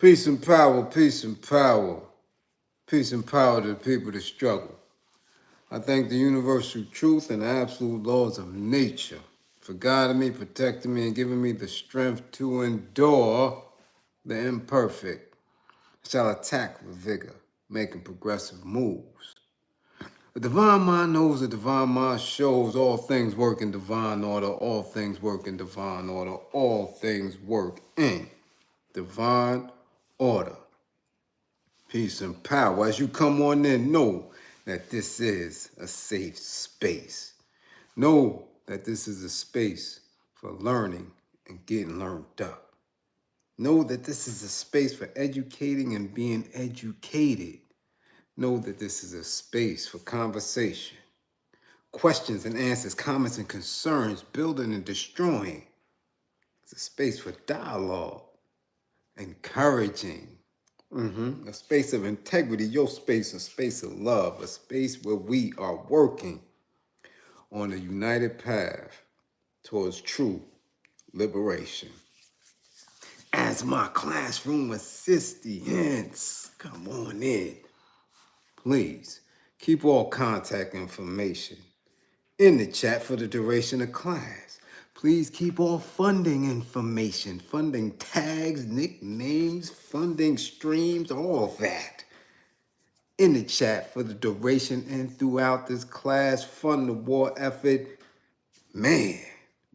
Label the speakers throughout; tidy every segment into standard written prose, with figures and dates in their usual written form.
Speaker 1: Peace and power, peace and power. Peace and power to the people that struggle. I thank the universal truth and the absolute laws of nature for guiding me, protecting me, and giving me the strength to endure the imperfect. I shall attack with vigor, making progressive moves. The divine mind knows the divine mind shows all things work in divine order, all things work in divine order, all things work in divine order. Peace and power. As you come on in, know that this is a safe space. Know that this is a space for learning and getting learned up. Know that this is a space for educating and being educated. Know that this is a space for conversation, questions and answers, comments and concerns, building and destroying. It's a space for dialogue, encouraging, a space of integrity, your space, a space of love, a space where we are working on a united path towards true liberation. As my classroom assistants, come on in. Please keep all contact information in the chat for the duration of class. Please keep all funding information, funding tags, nicknames, funding streams, all that in the chat for the duration and throughout this class. Fund the war effort. Man,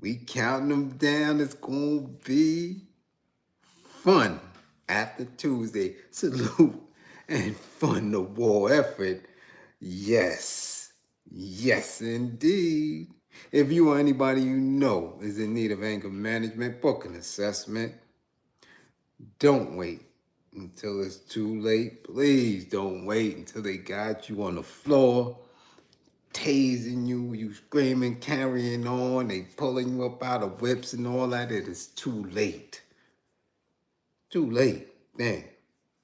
Speaker 1: we counting them down. It's going to be fun after Tuesday. Salute and fund the war effort. Yes, yes indeed. If you or anybody you know is in need of anger management, book an assessment. Don't wait until it's too late. Please don't wait until they got you on the floor, tasing you, you screaming, carrying on, they pulling you up out of whips and all that. It is too late. Too late. Then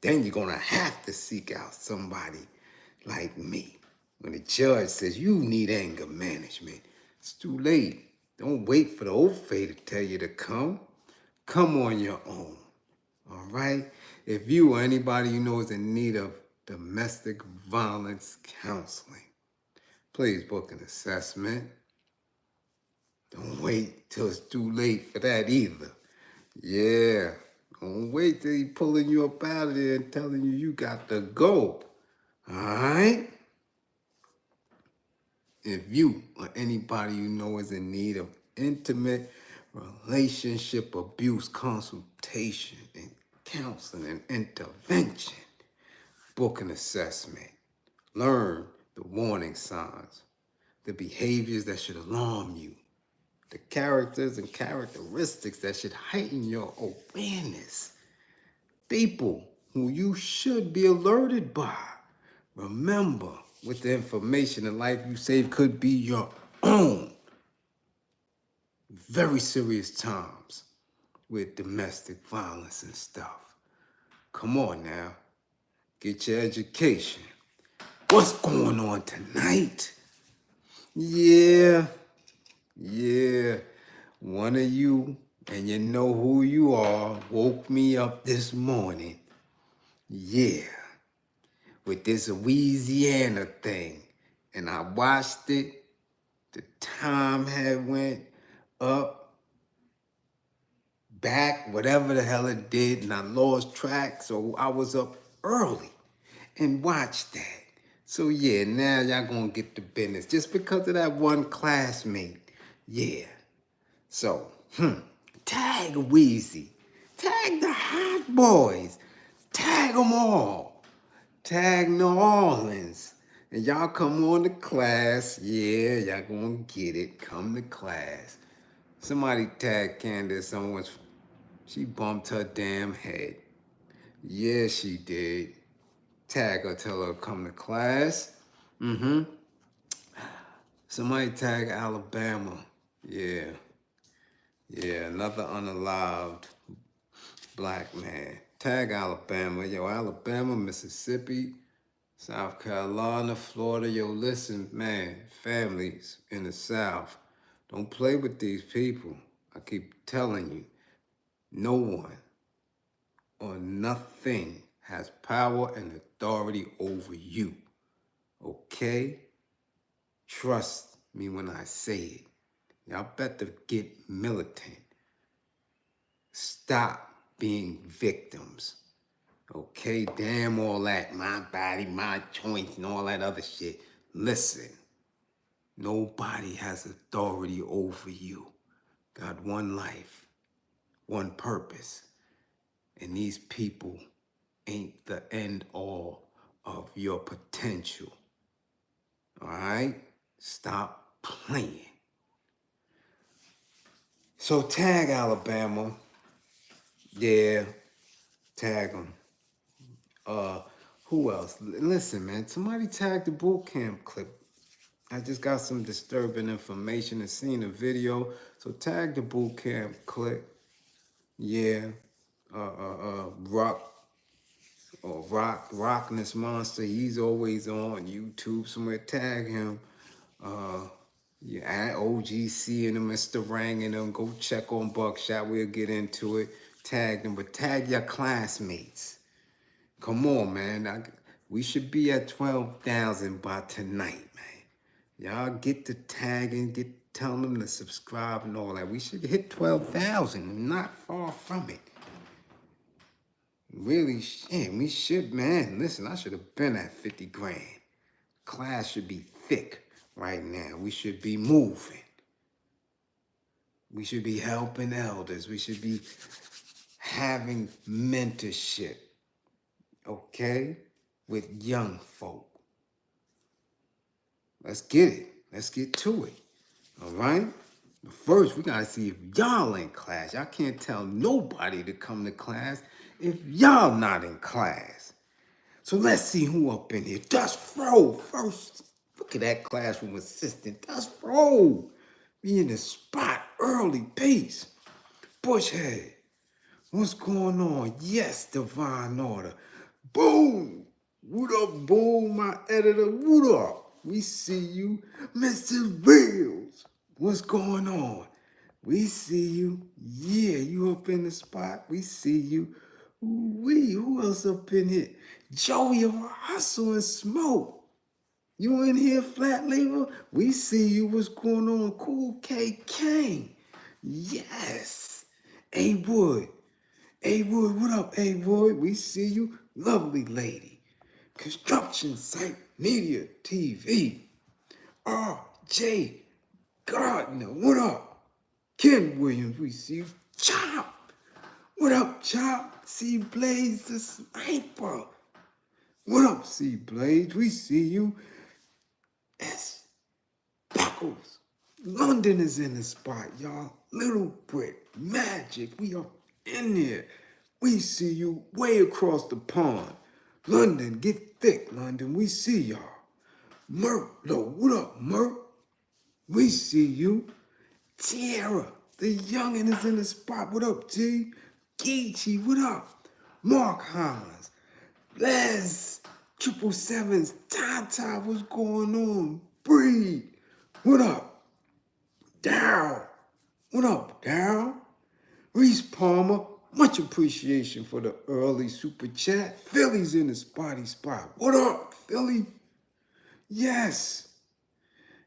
Speaker 1: you're gonna have to seek out somebody like me. When the judge says you need anger management, it's too late. Don't wait for the old fae to tell you to come. Come on your own. All right? If you or anybody you know is in need of domestic violence counseling, please book an assessment. Don't wait till it's too late for that either. Yeah. Don't wait till he's pulling you up out of there and telling you got to go. All right? If you or anybody you know is in need of intimate relationship abuse consultation and counseling and intervention, book an assessment. Learn the warning signs, the behaviors that should alarm you, the characters and characteristics that should heighten your awareness, people who you should be alerted by. Remember, with the information, the life you save could be your own. Very serious times with domestic violence and stuff. Come on now, get your education. What's going on tonight? Yeah, one of you, and you know who you are, woke me up this morning. Yeah, with this Weezyana thing. And I watched it. The time had went up, back, whatever the hell it did, and I lost track. So I was up early and watched that. So yeah, now y'all gonna get the business just because of that one classmate. Yeah. So, tag Weezy. Tag the Hot Boys. Tag them all. Tag New Orleans. And y'all come on to class. Yeah, y'all gonna get it. Come to class. Somebody tag Candace. She bumped her damn head. Yeah, she did. Tag her, tell her to come to class. Somebody tag Alabama. Yeah, another unalived black man. Tag Alabama. Yo, Alabama, Mississippi, South Carolina, Florida. Yo, listen, man, families in the South, don't play with these people. I keep telling you, no one or nothing has power and authority over you. Okay? Trust me when I say it. Y'all better get militant. Stop being victims. Okay? Damn all that. My body, my choice, and all that other shit. Listen. Nobody has authority over you. Got one life, one purpose. And these people ain't the end all of your potential. All right? Stop playing. So tag Alabama. Yeah, tag them. Who else? Listen, man, somebody tag the boot camp clip. I just got some disturbing information and seen a video. So tag the boot camp clip. Yeah. Rockness Monster. He's always on YouTube somewhere. Tag him. Yeah, at OGC and Mr. Rang and them. Go check on Buckshot. We'll get into it. Tag them, but tag your classmates. Come on, man. We should be at 12,000 by tonight, man. Y'all get the tagging, tell them to subscribe and all that. We should hit 12,000. Not far from it. Really, shit, we should, man. Listen, I should have been at 50 grand. Class should be thick right now. We should be moving. We should be helping elders. We should be having mentorship, okay, with young folk. Let's get it. Let's get to it, all right? But first, we got to see if y'all in class. Y'all can't tell nobody to come to class if y'all not in class. So let's see who up in here. Dust Fro first. Look at that classroom assistant. Dust Fro. Be in the spot early. Peace. Bushhead. What's going on? Yes, divine order. Boom. What up, Boom, my editor? What up? We see you. Mr. Reels. What's going on? We see you. Yeah, you up in the spot. We see you. Who else up in here? Joey or Hustle and Smoke. You in here, Flat Label? We see you. What's going on? Cool K King. Yes. A Wood. A Wood, what up, A Wood? We see you. Lovely lady. Construction Site Media TV. R.J. Gardner, what up? Ken Williams, we see you. Chop. What up, Chop? C Blaze the Sniper. What up, C Blaze? We see you. S. Beckles. London is in the spot, y'all. Little Brick, Magic, we are in there. We see you way across the pond. London, get thick, London. We see y'all. Merc, no, what up, Merc? We see you. Tierra, the youngin' is in the spot. What up, T? Geechee, what up? Mark Hines. Les, 777s, Tata, what's going on? Breed, what up? Daryl, what up, Daryl? Reese Palmer, much appreciation for the early super chat. Philly's in the spotty spot. What up, Philly? Yes.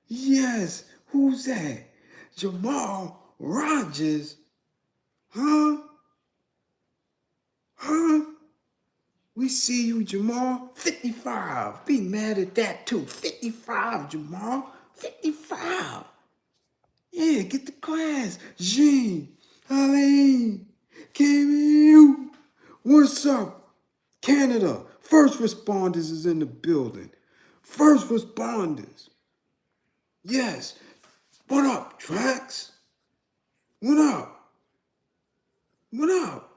Speaker 1: Yes. Who's that? Jamal Rogers. Huh? We see you, Jamal. 55. Be mad at that, too. 55, Jamal. 55. Yeah, get the class. Jean, Eileen, Kim, what's up? Canada, first responders is in the building. First responders. Yes. What up, Trax? What up? What up?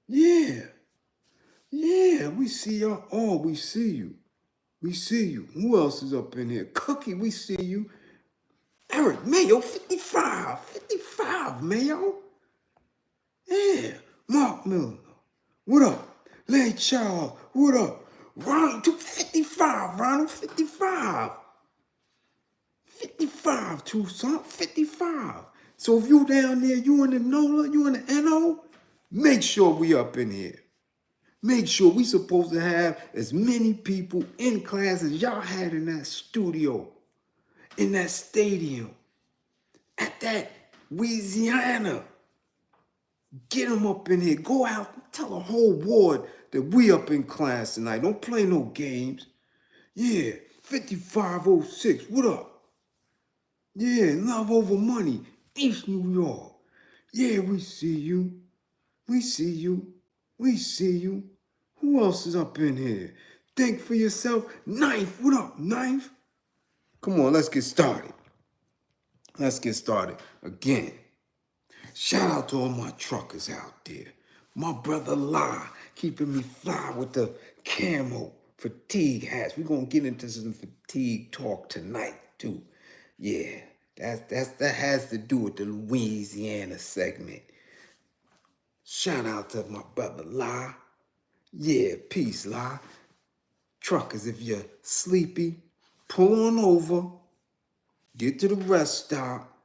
Speaker 1: Yeah. Yeah, we see y'all. Oh, we see you. We see you. Who else is up in here? Cookie, we see you. Eric Mayo, 55. 55, Mayo. Yeah. Mark Miller. What up? Lay Charles. What up? Ronald, 55. Ronald, 55. 55, Tucson. 55. So if you down there, you in the NOLA, you in the NO, Make sure we up in here. Make sure we supposed to have as many people in class as y'all had in that studio, in that stadium, at that Weezyana. Get them up in here. Go out, tell the whole ward that we up in class tonight. Don't play no games. Yeah, 5506, what up? Yeah, love over money, East New York. Yeah, we see you. We see you. We see you. Who else is up in here? Think for yourself. Knife, what up, Knife? Come on, let's get started. Let's get started again. Shout out to all my truckers out there. My brother La, keeping me fly with the camo fatigue hats. We're gonna get into some fatigue talk tonight, too. Yeah, that has to do with the Louisiana segment. Shout out to my brother La. Yeah, peace, La. Truckers, if you're sleepy, pull on over, get to the rest stop,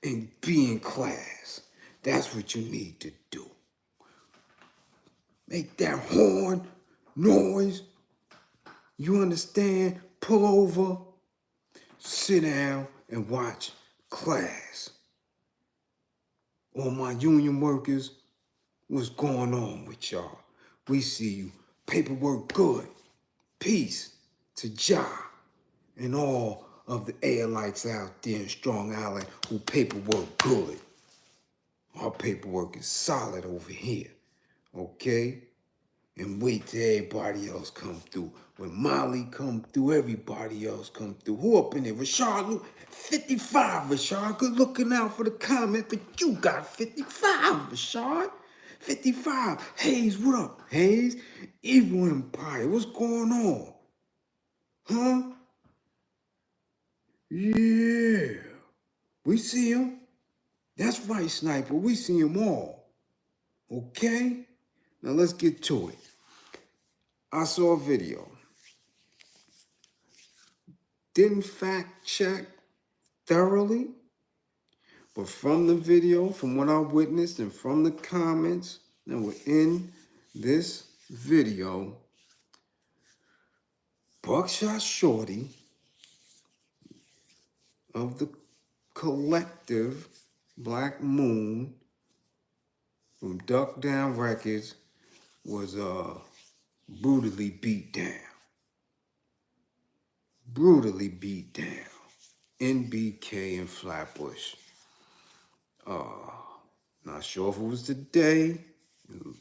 Speaker 1: and be in class. That's what you need to do. Make that horn noise. You understand? Pull over, sit down, and watch class. All my union workers, what's going on with y'all? We see you. Paperwork good. Peace to Ja and all of the airlights out there in Strong Island who paperwork good. Our paperwork is solid over here, okay? And wait till everybody else come through. When Molly come through, everybody else come through. Who up in there? Rashard, 55, Rashard. Good looking out for the comment, but you got 55, Rashard. 55. Hayes, what up, Hayes? Evil Empire, what's going on? Huh? Yeah. We see him. That's right, Sniper. We see them all. Okay? Now let's get to it. I saw a video. Didn't fact check thoroughly, but from the video, from what I witnessed, and from the comments that were in this video, Buckshot Shorty of the collective Black Moon from Duck Down Records was brutally beat down. Brutally beat down. NBK in Flatbush. Not sure if it was today,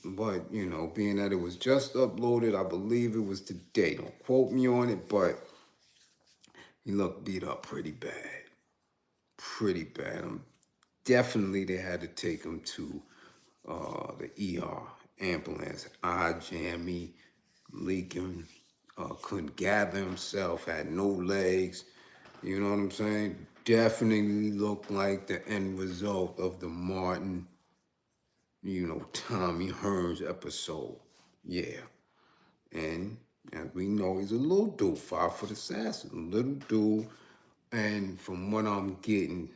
Speaker 1: but you know, being that it was just uploaded, I believe it was today. Don't quote me on it, but he looked beat up pretty bad. Pretty bad. Definitely they had to take him to the ER ambulance. Eye jammy, leaking, couldn't gather himself, had no legs. You know what I'm saying? Definitely looked like the end result of the Martin, Tommy Hearns episode. Yeah. And as we know, he's a little dude, 5-foot assassin, a little dude. And from what I'm getting,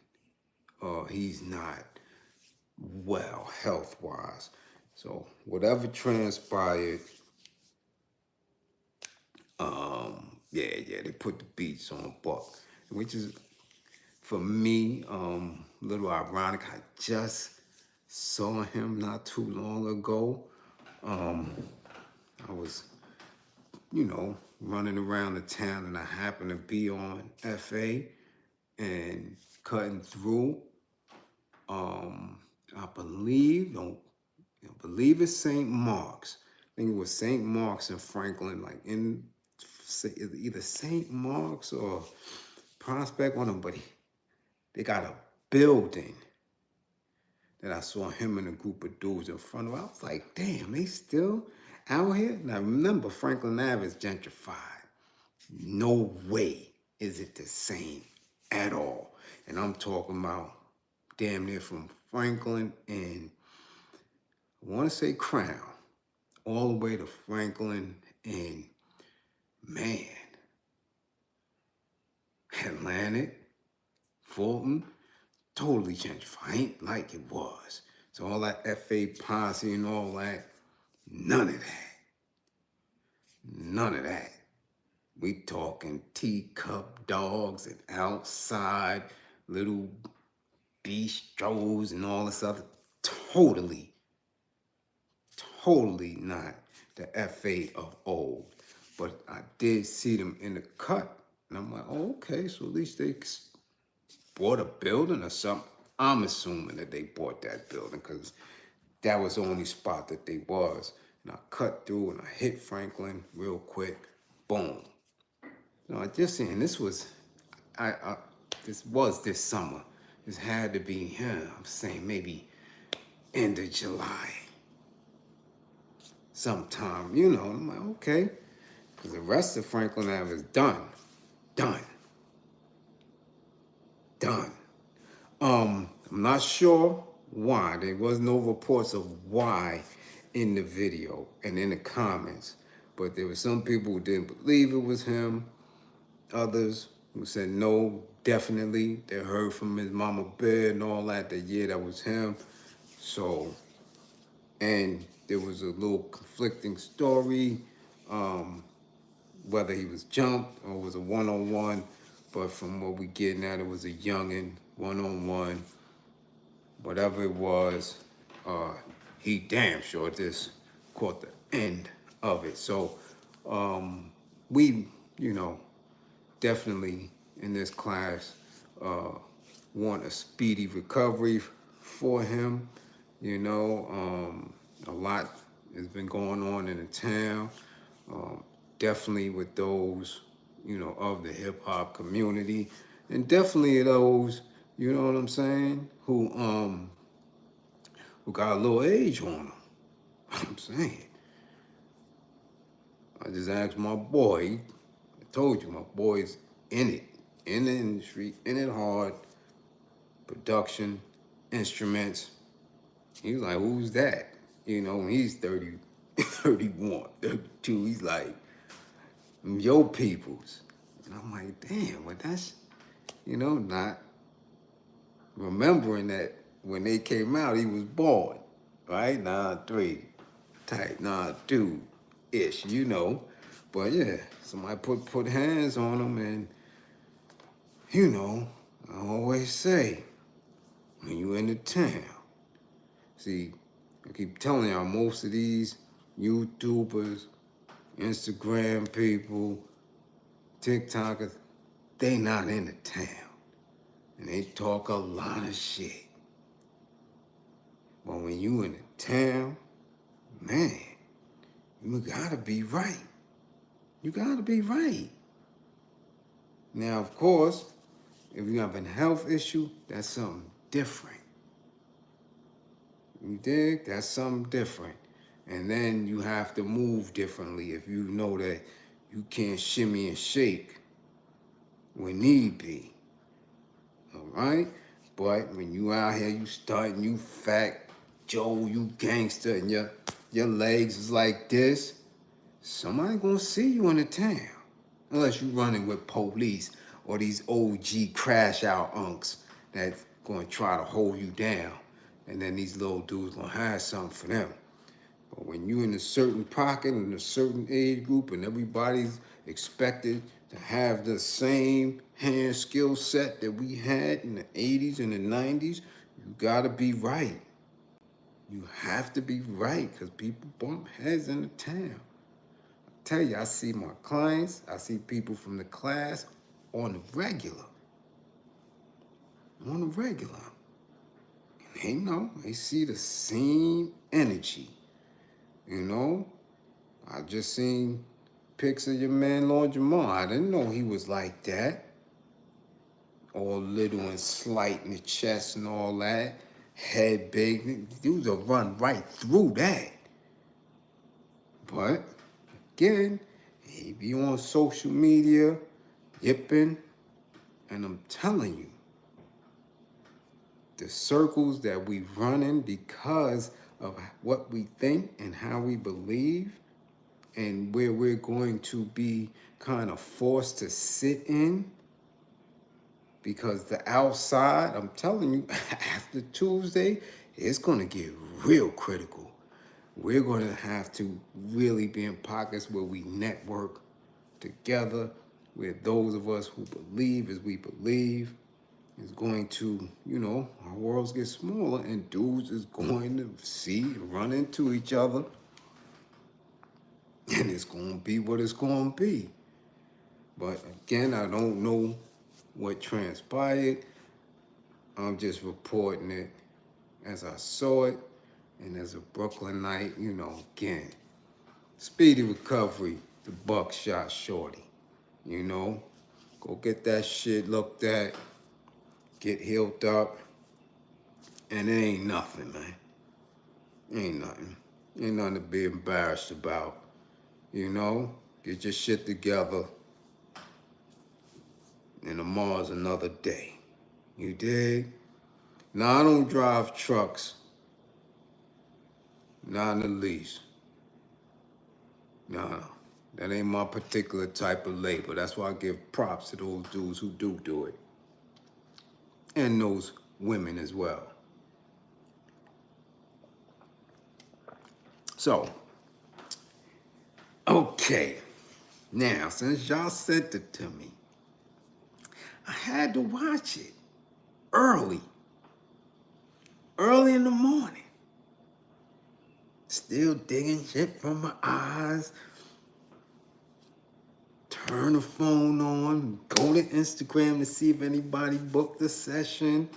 Speaker 1: he's not well health-wise. So whatever transpired, they put the beats on Buck, which is, for me, a little ironic. I just saw him not too long ago. I was, running around the town, and I happened to be on FA and cutting through. I believe it's St. Mark's. I think it was St. Mark's in Franklin, like in either St. Mark's or Prospect, one of them, but they got a building that I saw him and a group of dudes in front of. I was like, damn, they still out here? Now remember, Franklin Ave is gentrified. No way is it the same at all. And I'm talking about damn near from Franklin and I want to say Crown, all the way to Franklin and, man, Atlantic, Fulton, totally gentrified. Ain't like it was. So all that FA posse and all that, none of that. None of that. We talking teacup dogs and outside little bistros and all this other. Totally, totally not the FA of old. But I did see them in the cut. And I'm like, oh, okay, so at least they bought a building or something. I'm assuming that they bought that building because that was the only spot that they was. And I cut through and I hit Franklin real quick. Boom. No, I just saying this was, this was this summer. This had to be, I'm saying maybe end of July. Sometime, you know. I'm like, okay. Because the rest of Franklin Ave is done. Done. I'm not sure why. There was no reports of why in the video and in the comments. But there were some people who didn't believe it was him. Others who said no, definitely. They heard from his mama bear and all that yeah, that was him. So, and there was a little conflicting story, whether he was jumped or was a one-on-one. But from what we getting at, it was a youngin', one-on-one. Whatever it was, he damn sure just caught the end of it. So, we, you know, definitely in this class want a speedy recovery for him. You know, a lot has been going on in the town. Definitely with those, you know, of the hip hop community, and definitely those, you know what I'm saying, who got a little age on them. I'm saying. I just asked my boy. I told you my boy's in it, in the industry, in it hard. Production, instruments. He was like, who's that? You know, when he's 30, 31, 32, he's like, yo peoples. And I'm like, damn, but that's, you know, not remembering that when they came out, he was born, right? 9-3 type, 9-2-ish, you know. But yeah, somebody put hands on him, and, you know, I always say, when you in the town, see, I keep telling y'all, most of these YouTubers, Instagram people, TikTokers, they not in the town. And they talk a lot of shit. But when you in the town, man, you gotta be right. You gotta be right. Now, of course, if you have a health issue, that's something different. You dig? That's something different. And then you have to move differently if you know that you can't shimmy and shake when need be. All right? But when you out here, you starting, you fat Joe, you gangster, and your legs is like this, somebody gonna see you in the town. Unless you running with police or these OG crash out unks that's gonna try to hold you down. And then these little dudes gonna have something for them. But when you in a certain pocket, in a certain age group, and everybody's expected to have the same hand skill set that we had in the 80s and the 90s, you gotta be right. You have to be right, because people bump heads in the town. I tell you, I see my clients, I see people from the class on the regular. On the regular. And they know, they see the same energy. You know? I just seen pics of your man, Lord Jamal. I didn't know he was like that. All little and slight in the chest and all that. Head big. Dudes will run right through that. But, again, he be on social media, yipping, and I'm telling you, the circles that we run in because of what we think and how we believe, and where we're going to be kind of forced to sit in, because the outside, I'm telling you, after Tuesday, it's going to get real critical. We're going to have to really be in pockets where we network together, where those of us who believe as we believe is going to, our worlds get smaller and dudes is going to run into each other, and it's going to be what it's going to be. But again, I don't know what transpired. I'm just reporting it as I saw it, and as a Brooklynite, again, speedy recovery to Buckshot Shorty. Go get that shit looked at, get healed up, and it ain't nothing, man. Ain't nothing. Ain't nothing to be embarrassed about. Get your shit together, and tomorrow's another day. You dig? Now, I don't drive trucks. Not in the least. No, that ain't my particular type of labor. That's why I give props to those dudes who do it. And those women as well. So, okay. Now, since y'all sent it to me, I had to watch it early in the morning. Still digging shit from my eyes. Turn the phone on, go to Instagram to see if anybody booked a session.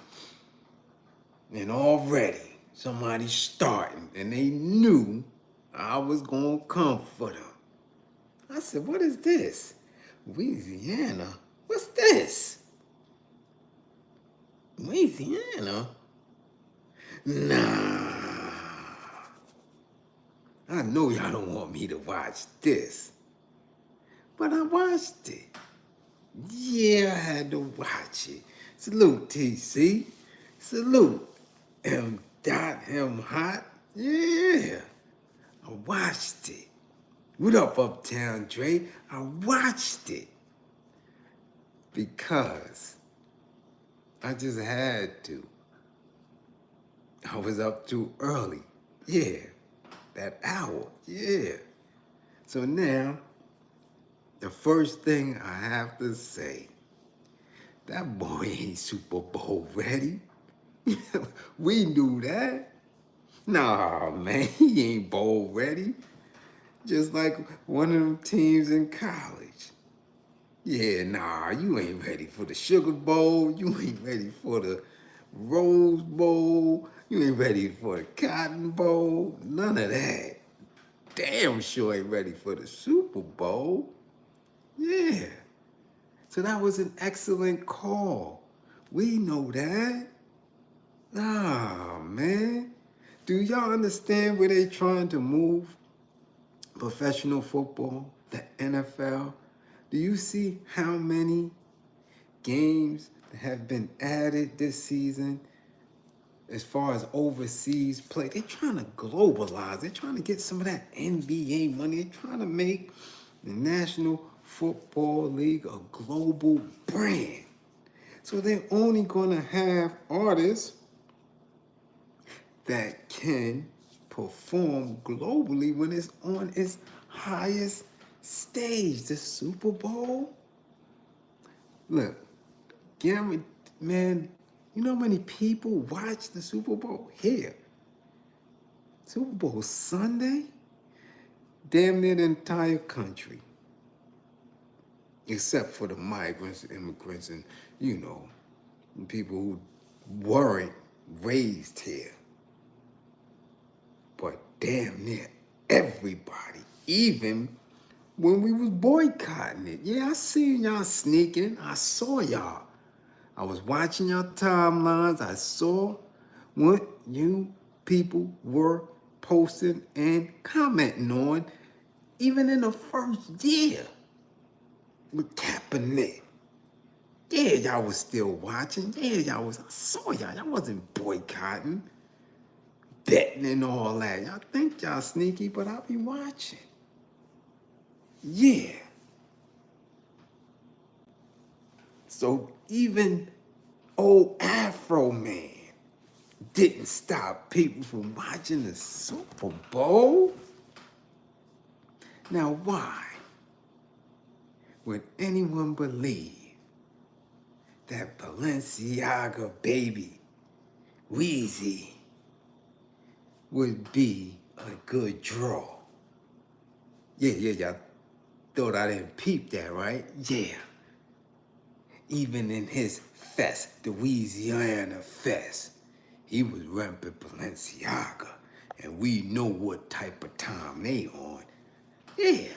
Speaker 1: And already somebody's starting, and they knew I was gonna come for them. I said, what is this? Weezyana? What's this? Weezyana? Nah. I know y'all don't want me to watch this. But I watched it. Yeah, I had to watch it. Salute, TC. Salute, M. Hot. Yeah. I watched it. What up, Uptown Dre? I watched it. Because I just had to. I was up too early. Yeah. That hour. Yeah. So now, the first thing I have to say, that boy ain't Super Bowl ready. We knew that. Nah, man, he ain't bowl ready. Just like one of them teams in college. Yeah, nah, you ain't ready for the Sugar Bowl. You ain't ready for the Rose Bowl. You ain't ready for the Cotton Bowl. None of that. Damn sure ain't ready for the Super Bowl. Yeah. So that was an excellent call. We know that. Nah, man. Do y'all understand where they trying to move professional football, the NFL? Do you see how many games have been added this season as far as overseas play? They're trying to globalize. They're trying to get some of that NBA money. They're trying to make the National Football League a global brand. So they're only going to have artists that can perform globally when it's on its highest stage, the Super Bowl. Look, Gary, man, you know how many people watch the Super Bowl here? Super Bowl Sunday? Damn near the entire country. Except for the migrants, immigrants, and, people who weren't raised here. But damn near everybody, even when we was boycotting it. Yeah, I seen y'all sneaking. I saw y'all. I was watching your timelines. I saw what you people were posting and commenting on, even in the first year with Kaepernick. Yeah, y'all was still watching. Yeah, I saw y'all. Y'all wasn't boycotting, betting and all that. Y'all think y'all sneaky, but I'll be watching. Yeah. So even old Afro Man didn't stop people from watching the Super Bowl? Now why would anyone believe that Balenciaga baby Weezy would be a good draw? Yeah, y'all thought I didn't peep that, right? Yeah. Even in his fest, the Louisiana fest, he was repping Balenciaga, and we know what type of time they on. Yeah.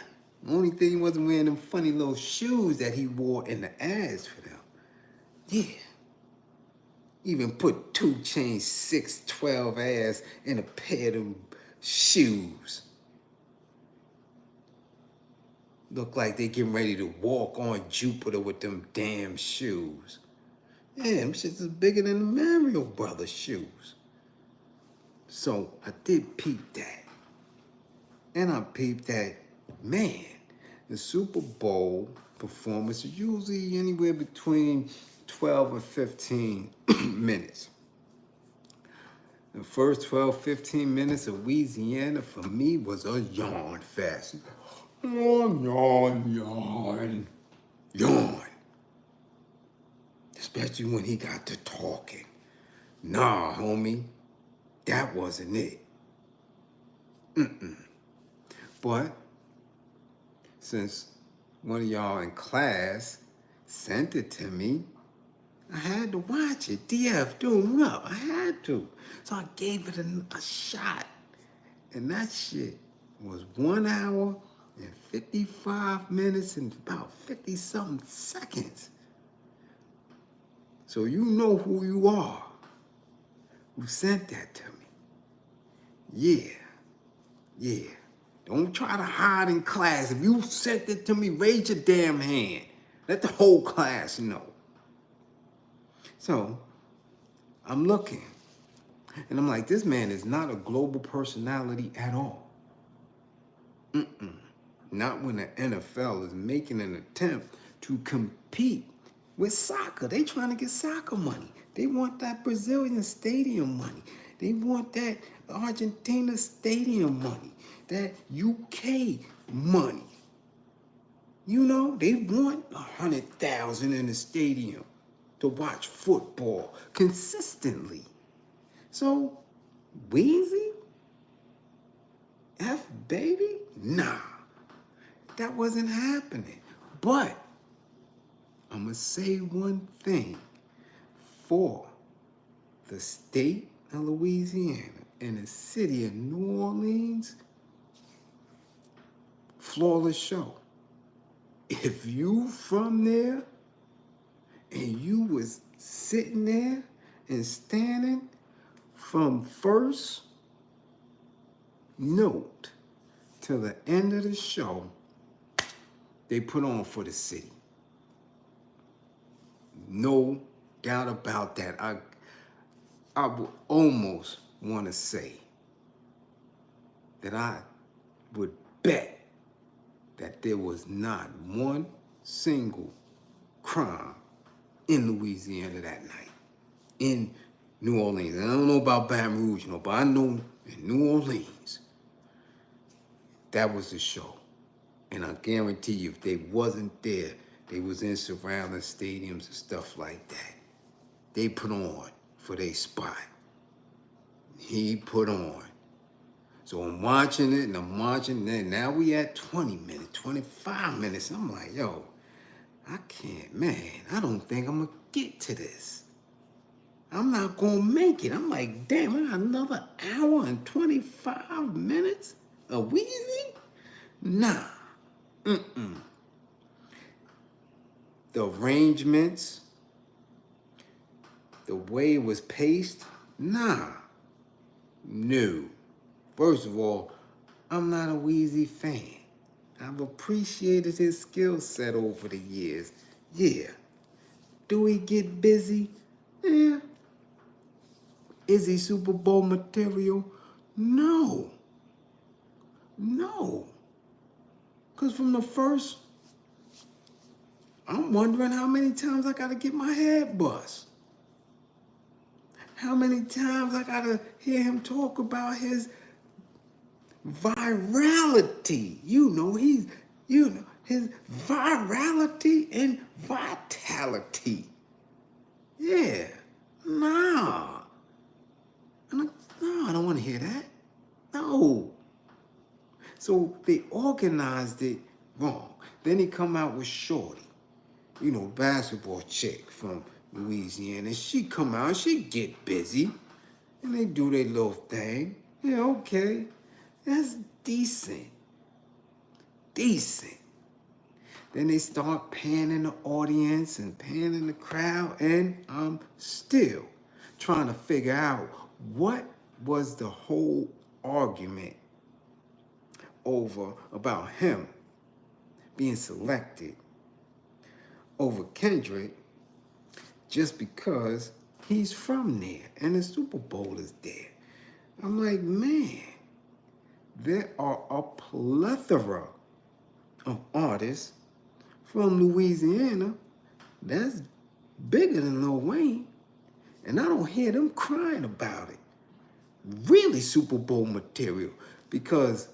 Speaker 1: The only thing he wasn't wearing them funny little shoes that he wore in the ads for them. Yeah. Even put 2 Chainz 612 ass in a pair of them shoes. Look like they getting ready to walk on Jupiter with them damn shoes. Yeah, them shits is bigger than the Mario Brothers shoes. So I did peep that. And I peeped that, man, the Super Bowl performance is usually anywhere between 12 and 15 minutes. The first 12, 15 minutes of Weezyana for me was a yawn fest. Yawn, yawn, yawn, yawn. Especially when he got to talking. Nah, homie, that wasn't it. But since one of y'all in class sent it to me, I had to watch it. DF, doing up. I had to. So I gave it a shot. And that shit was 1 hour and 55 minutes and about 50-something seconds. So you know who you are who sent that to me. Yeah. Don't try to hide in class. If you sent it to me, raise your damn hand. Let the whole class know. So I'm looking, and I'm like, this man is not a global personality at all. Not when the NFL is making an attempt to compete with soccer. They trying to get soccer money. They want that Brazilian stadium money. They want that Argentina stadium money. That UK money. You know, they want 100,000 in the stadium to watch football consistently. So, Weezy? F baby? Nah, that wasn't happening. But I'm gonna say one thing for the state of Louisiana and the city of New Orleans. Flawless show. If you from there and you was sitting there and standing from first note to the end of the show, they put on for the city. No doubt about that. I would almost want to say that I would bet that there was not one single crime in Louisiana that night. In New Orleans. And I don't know about Baton Rouge, but I know in New Orleans, that was the show. And I guarantee you, if they wasn't there, they was in surrounding stadiums and stuff like that. They put on for their spot. He put on. So I'm watching it and I'm watching it. Now we at 20 minutes, 25 minutes. I'm like, yo, I can't, man. I don't think I'm going to get to this. I'm not going to make it. I'm like, damn, I got another hour and 25 minutes of Weezy? Nah. The arrangements, the way it was paced, nah. No. First of all, I'm not a Weezy fan. I've appreciated his skill set over the years. Yeah. Do he get busy? Yeah. Is he Super Bowl material? No. Because from the first, I'm wondering how many times I got to get my head bust. How many times I gotta hear him talk about his virality? His virality and vitality. Yeah. Nah. No, I don't want to hear that. No. So they organized it wrong. Then he come out with Shorty, basketball chick from Louisiana. She come out, she get busy, and they do their little thing. Yeah, okay. That's decent. Decent. Then they start panning the audience and panning the crowd, and I'm still trying to figure out what was the whole argument over about him being selected over Kendrick just because he's from there and the Super Bowl is there. I'm like, man, there are a plethora of artists from Louisiana that's bigger than Lil Wayne, and I don't hear them crying about it. Really Super Bowl material, because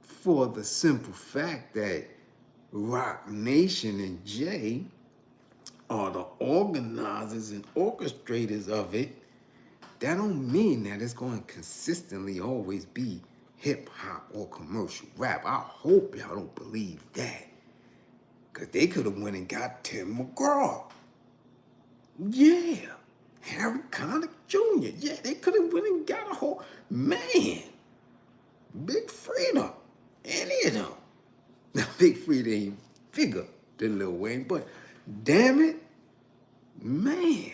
Speaker 1: for the simple fact that Rock Nation and Jay are the organizers and orchestrators of it, that don't mean that it's going to consistently always be hip-hop or commercial rap. I hope y'all don't believe that, because they could have went and got Tim McGraw. Yeah. Harry Connick Jr. Yeah, they could have went and got a whole, man, Big Freedia, any of them. Now, Big Freedia ain't bigger than Lil Wayne, but damn it, man,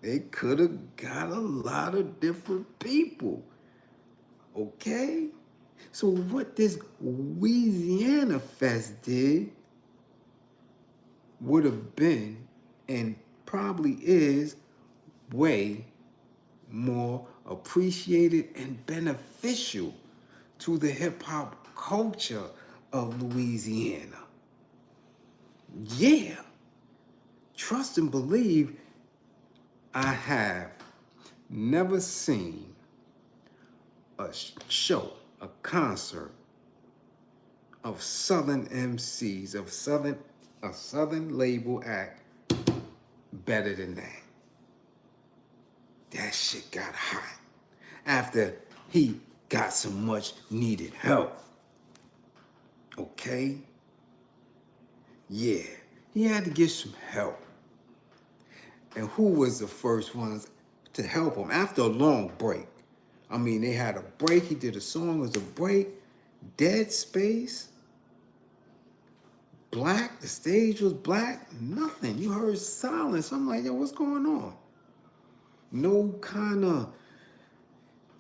Speaker 1: they could have got a lot of different people. Okay? So what this Weezyana Fest did would have been, and probably is, way more appreciated and beneficial to the hip-hop culture of Louisiana. Yeah. Trust and believe, I have never seen a show, a concert of Southern MCs, of a Southern label act better than that. That shit got hot after he got some much needed help. Okay? Yeah, he had to get some help. And who was the first ones to help him after a long break? I mean, they had a break. He did a song as a break. Dead space. Black. The stage was black. Nothing. You heard silence. I'm like, yo, what's going on? No kind of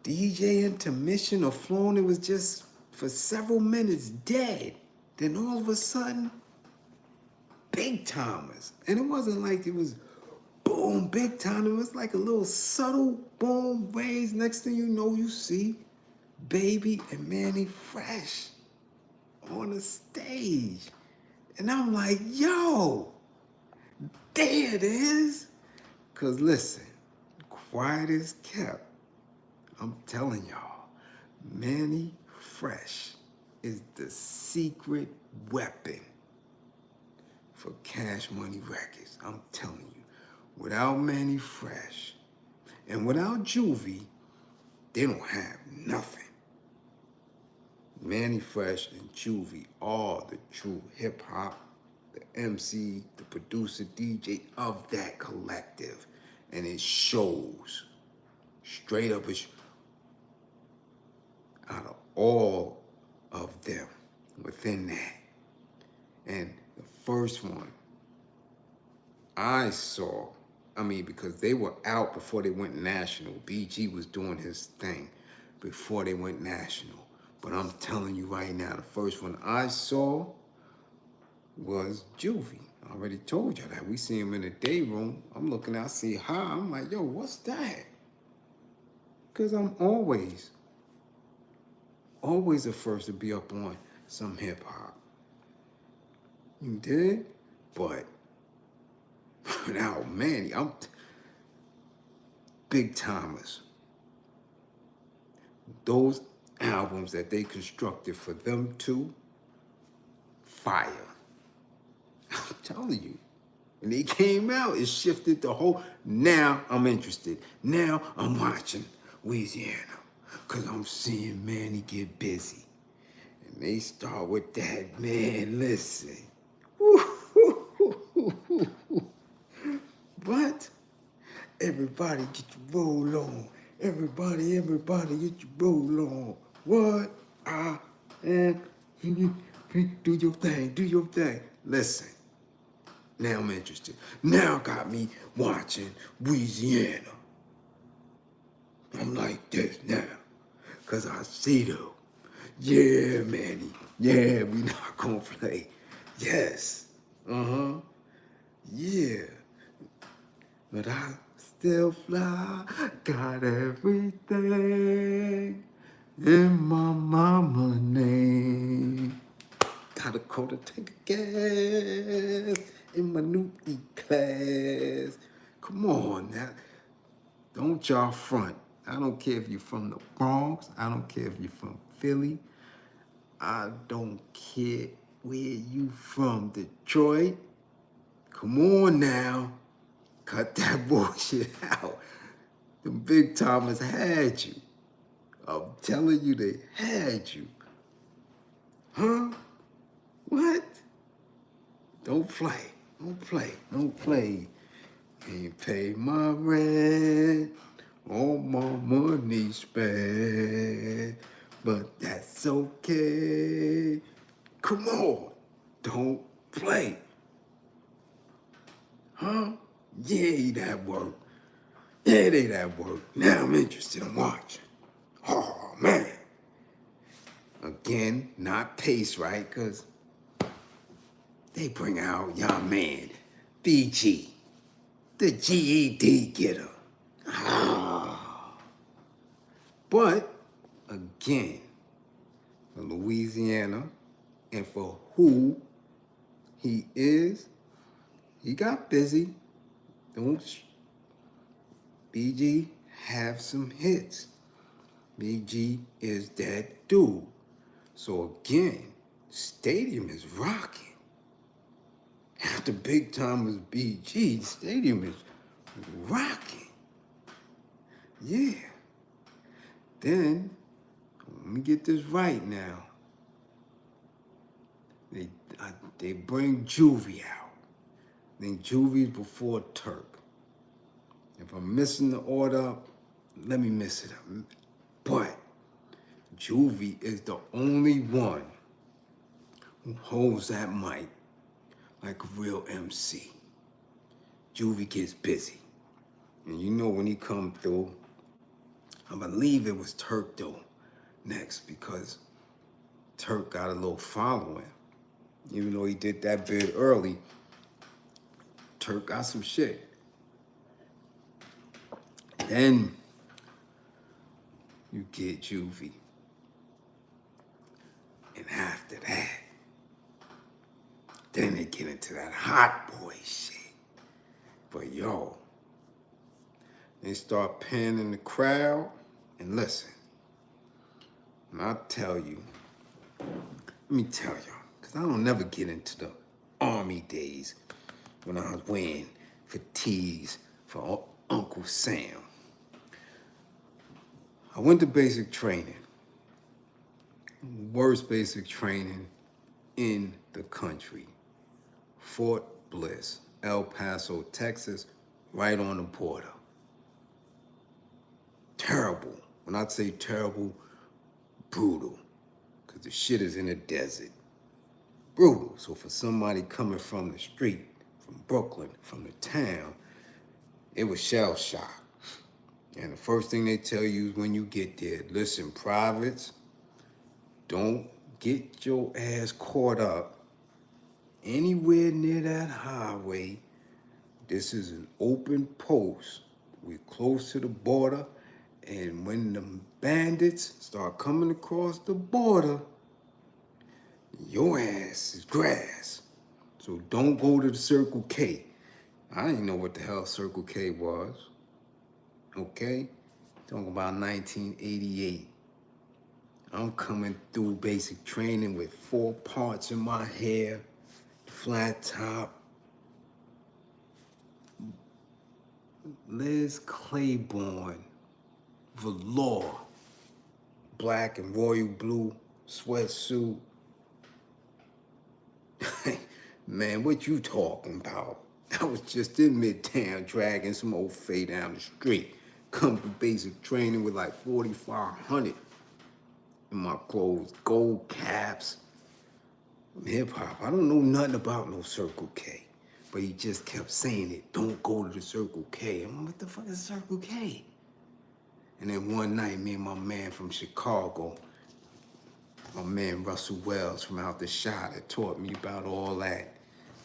Speaker 1: DJ intermission or flowing. It was just for several minutes dead. Then all of a sudden, big timers. And it wasn't like it was boom, big time. It was like a little subtle boom, raise. Next thing you know, you see Baby and Manny Fresh on the stage. And I'm like, yo, there it is. Because listen, quiet as kept, I'm telling y'all, Manny Fresh is the secret weapon for Cash Money Records. I'm telling you, without Manny Fresh and without Juvie, they don't have nothing. Manny Fresh and Juvie are the true hip hop, the MC, the producer, DJ of that collective. And it shows straight up out of all of them within that. And the first one I saw, because they were out before they went national. BG was doing his thing before they went national. But I'm telling you right now, the first one I saw was Juvie. I already told you that. We see him in the day room. I'm looking out, see her. I'm like, yo, what's that? Because I'm always the first to be up on some hip hop. You did? But without Manny, big timers. Those albums that they constructed for them to fire. I'm telling you. When they came out, it shifted the whole. Now I'm interested. Now I'm watching Weezyana. Because I'm seeing Manny get busy. And they start with that, man, listen. What? Everybody get your roll on. Everybody get your roll on. What? And do your thing. Listen. Now I'm interested. Now got me watching Louisiana. I'm like this now. Cause I see them. Yeah, Manny. Yeah, we not gonna play. Yes. Yeah. But I still fly. Got everything in my mama name. Gotta go to take a gas in my new E-class. Come on now. Don't y'all front. I don't care if you're from the Bronx. I don't care if you're from Philly. I don't care where you from, Detroit. Come on now. Cut that bullshit out. Them big timers had you. I'm telling you, they had you. Huh? What? Don't play. Don't play. Can't pay my rent. All my money spent. But that's okay. Come on. Don't play. Huh? Yeah, that work. Yeah, that work. Now I'm interested in watching. Oh, man. Again, not pace, right? Because they bring out y'all man, BG, the GED getter. But, again, for Louisiana and for who he is, he got busy. BG have some hits. BG is that dude. So again, stadium is rocking. After big time was BG, stadium is rocking. Yeah. Then, let me get this right now. They bring Juvie out. I think Juvie's before Turk. If I'm missing the order, let me miss it up. But Juvie is the only one who holds that mic like a real MC. Juvie gets busy. And you know when he come through, I believe it was Turk though next because Turk got a little following. Even though he did that bit early, Turk got some shit. Then you get Juvie. And after that, then they get into that hot boy shit. But yo, they start panning the crowd. And listen, and I'll tell you, let me tell y'all, because I don't never get into the army days when I was wearing fatigues for Uncle Sam. I went to basic training. Worst basic training in the country. Fort Bliz, El Paso, Texas, right on the border. Terrible. When I say terrible, brutal. Because the shit is in the desert. Brutal. So for somebody coming from the street, from Brooklyn, from the town, it was shell shock. And the first thing they tell you is when you get there, listen, privates, don't get your ass caught up anywhere near that highway. This is an open post. We're close to the border. And when the bandits start coming across the border, your ass is grass. So don't go to the Circle K. I didn't know what the hell Circle K was. Okay? Talking about 1988. I'm coming through basic training with 4 parts in my hair, flat top. Liz Claiborne, velour, black and royal blue sweatsuit. Man, what you talking about? I was just in Midtown dragging some old Faye down the street. Come to basic training with like 4,500 in my clothes, gold caps. Hip hop. I don't know nothing about no Circle K. But he just kept saying it. Don't go to the Circle K. I'm like, what the fuck is Circle K? And then one night, me and my man from Chicago, my man Russell Wells from out the shot, that taught me about all that,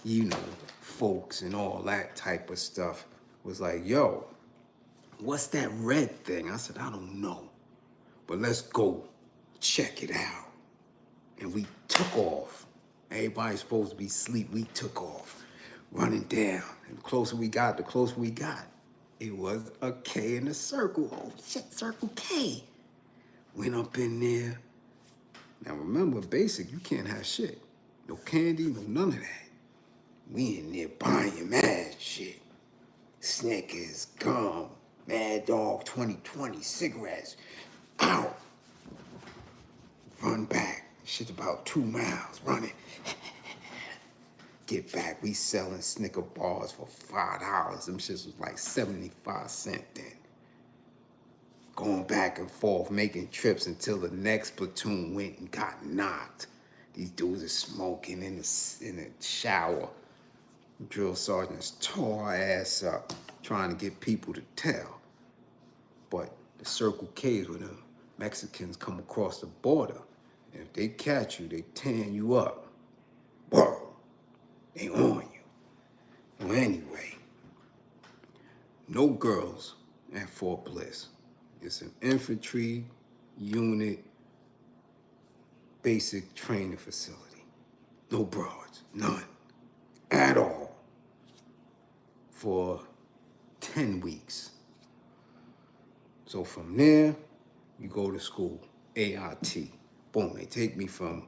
Speaker 1: you know, folks and all that type of stuff, was like, yo, what's that red thing? I said, I don't know, but let's go check it out. And we took off. Everybody's supposed to be asleep. We took off, running down. And the closer we got, it was a K in the circle. Oh shit, Circle K. Went up in there. Now remember, basic, you can't have shit. No candy, no none of that. We in there buying mad shit. Snickers, gum, Mad Dog 2020, cigarettes. Out. Run back. Shit's about 2 miles running. Get back, we selling Snicker bars for $5. Them shits was like 75 cents then. Going back and forth, making trips until the next platoon went and got knocked. These dudes are smoking in the shower. Drill sergeants tore our ass up, trying to get people to tell. But the Circle K's where the Mexicans come across the border. And if they catch you, they tan you up. Whoa, they on you. Well, anyway, no girls at Fort Bliz. It's an infantry unit basic training facility. No broads, none, at all, for 10 weeks. So from there, you go to school, ART. Boom, they take me from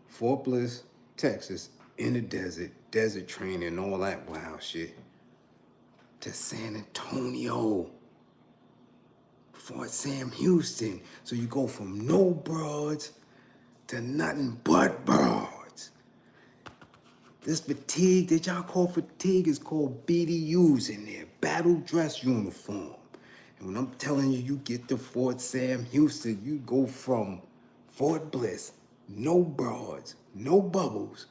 Speaker 1: Fort Bliz, Texas, in the desert training and all that wild shit, to San Antonio, Fort Sam Houston. So you go from no broads to nothing but broads. This fatigue that y'all call fatigue is called BDUs in there, battle dress uniform. And when I'm telling you, you get to Fort Sam Houston, you go from Fort Bliz, no broads, no bubbles,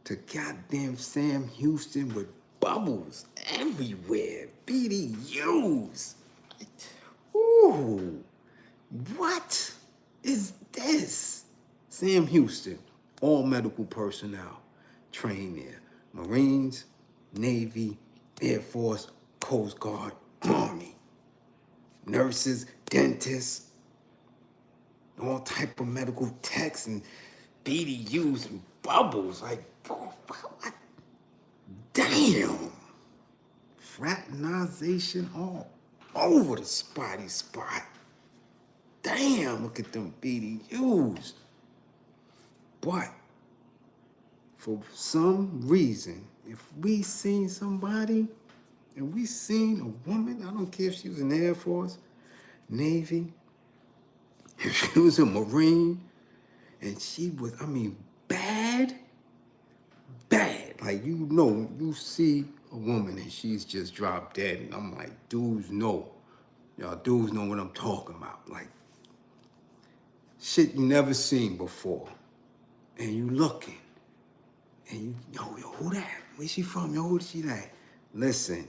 Speaker 1: to goddamn Sam Houston with bubbles everywhere, BDUs. Ooh, what is this? Sam Houston, all medical personnel, trained there. Marines, Navy, Air Force, Coast Guard, Army. Nurses, dentists, all type of medical techs and BDUs and bubbles. Like, what? Damn. Fraternization all over the spotty spot. Damn, look at them BDUs. But for some reason, if we seen somebody and we seen a woman, I don't care if she was in the Air Force, Navy, if she was a Marine, and she was, I mean, bad. Like, you know, you see a woman and she's just dropped dead, and I'm like, dudes know. Y'all dudes know what I'm talking about. Like, shit you never seen before. And you looking. And you, yo, who that? Where she from? Yo, who she that? Listen,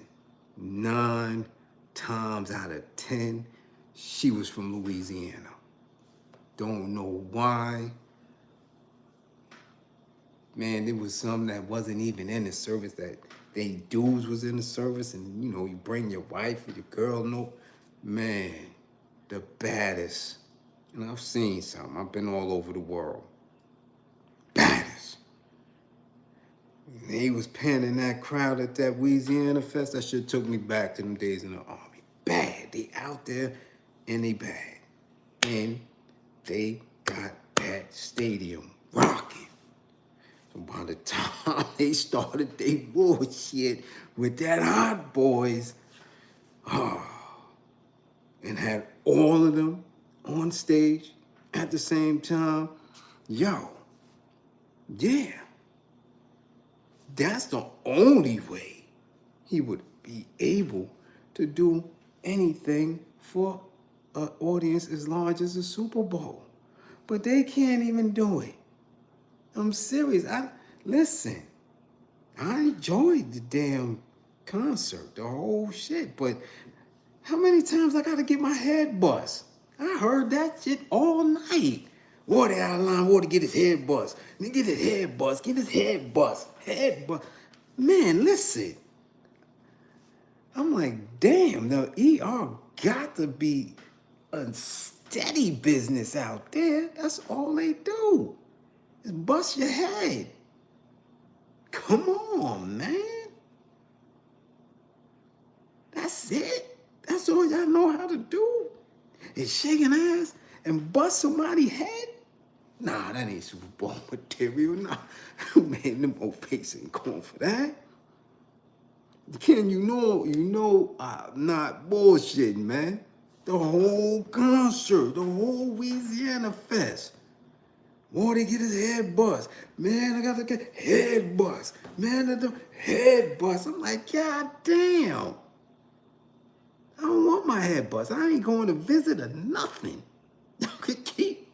Speaker 1: 9 times out of 10, she was from Louisiana. Don't know why. Man, there was some that wasn't even in the service, that they dudes was in the service, and you know, you bring your wife or your girl, no. Man, the baddest. And I've seen some. I've been all over the world. Baddest. And he was panning that crowd at that Weezyana fest. That shit took me back to them days in the Army. Bad. bag. They out there in a bag. And they got that stadium rocking. So by the time they started their bullshit with that Hot Boys, and had all of them on stage at the same time, yo, yeah, that's the only way he would be able to do anything for an audience as large as the Super Bowl. But they can't even do it. I'm serious. Listen, I enjoyed the damn concert, the whole shit, but how many times I gotta get my head bust? I heard that shit all night. Water out of line, water get his head bust. Then get his head bust, get his head bust, head bust. Man, listen. I'm like, damn, the ER got to be a steady business out there. That's all they do. Is bust your head. Come on, man. That's it. That's all y'all know how to do. Is shaking ass and bust somebody's head? Nah, that ain't Super Bowl material. Nah, man, them old face ain't going for that. Ken, you know, I'm not bullshitting, man. The whole concert, the whole Louisiana fest. Wardy get his head bust. Man, I got to get head bust. Man, the head bust. I'm like, God damn. I don't want my head bust. I ain't going to visit or nothing. Y'all could keep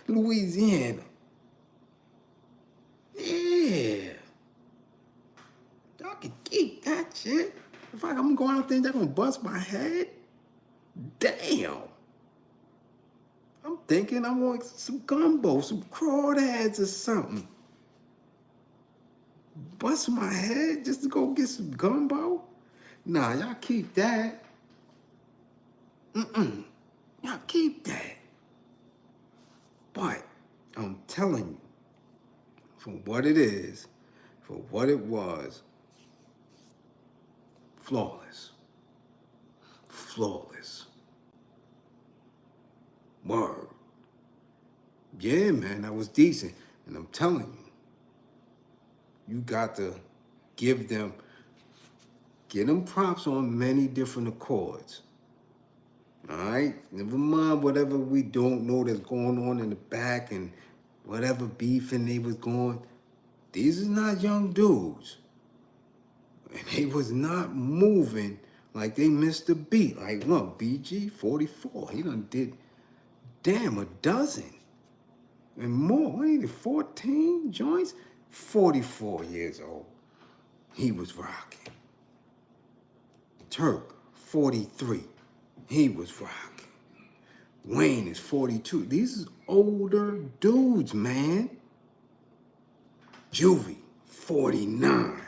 Speaker 1: Louisiana. Yeah. Y'all can keep that shit. If I'm going out there and y'all gonna bust my head, damn. I'm thinking I want some gumbo, some crawdads or something. Bust my head just to go get some gumbo? Nah, y'all keep that. Y'all keep that. But I'm telling you, for what it is, for what it was, flawless. Flawless. Word. Yeah, man, that was decent. And I'm telling you, you got to give them props on many different accords. All right? Never mind whatever we don't know that's going on in the back and whatever beefing they was going. These is not young dudes. And they was not moving like they missed a beat. Like, look, BG, 44. He done did, damn, a dozen. And more. What ain't it, 14 joints? 44 years old. He was rocking. Turk, 43. He was rocking. Wayne is 42. These is older dudes, man. Juvie, 49.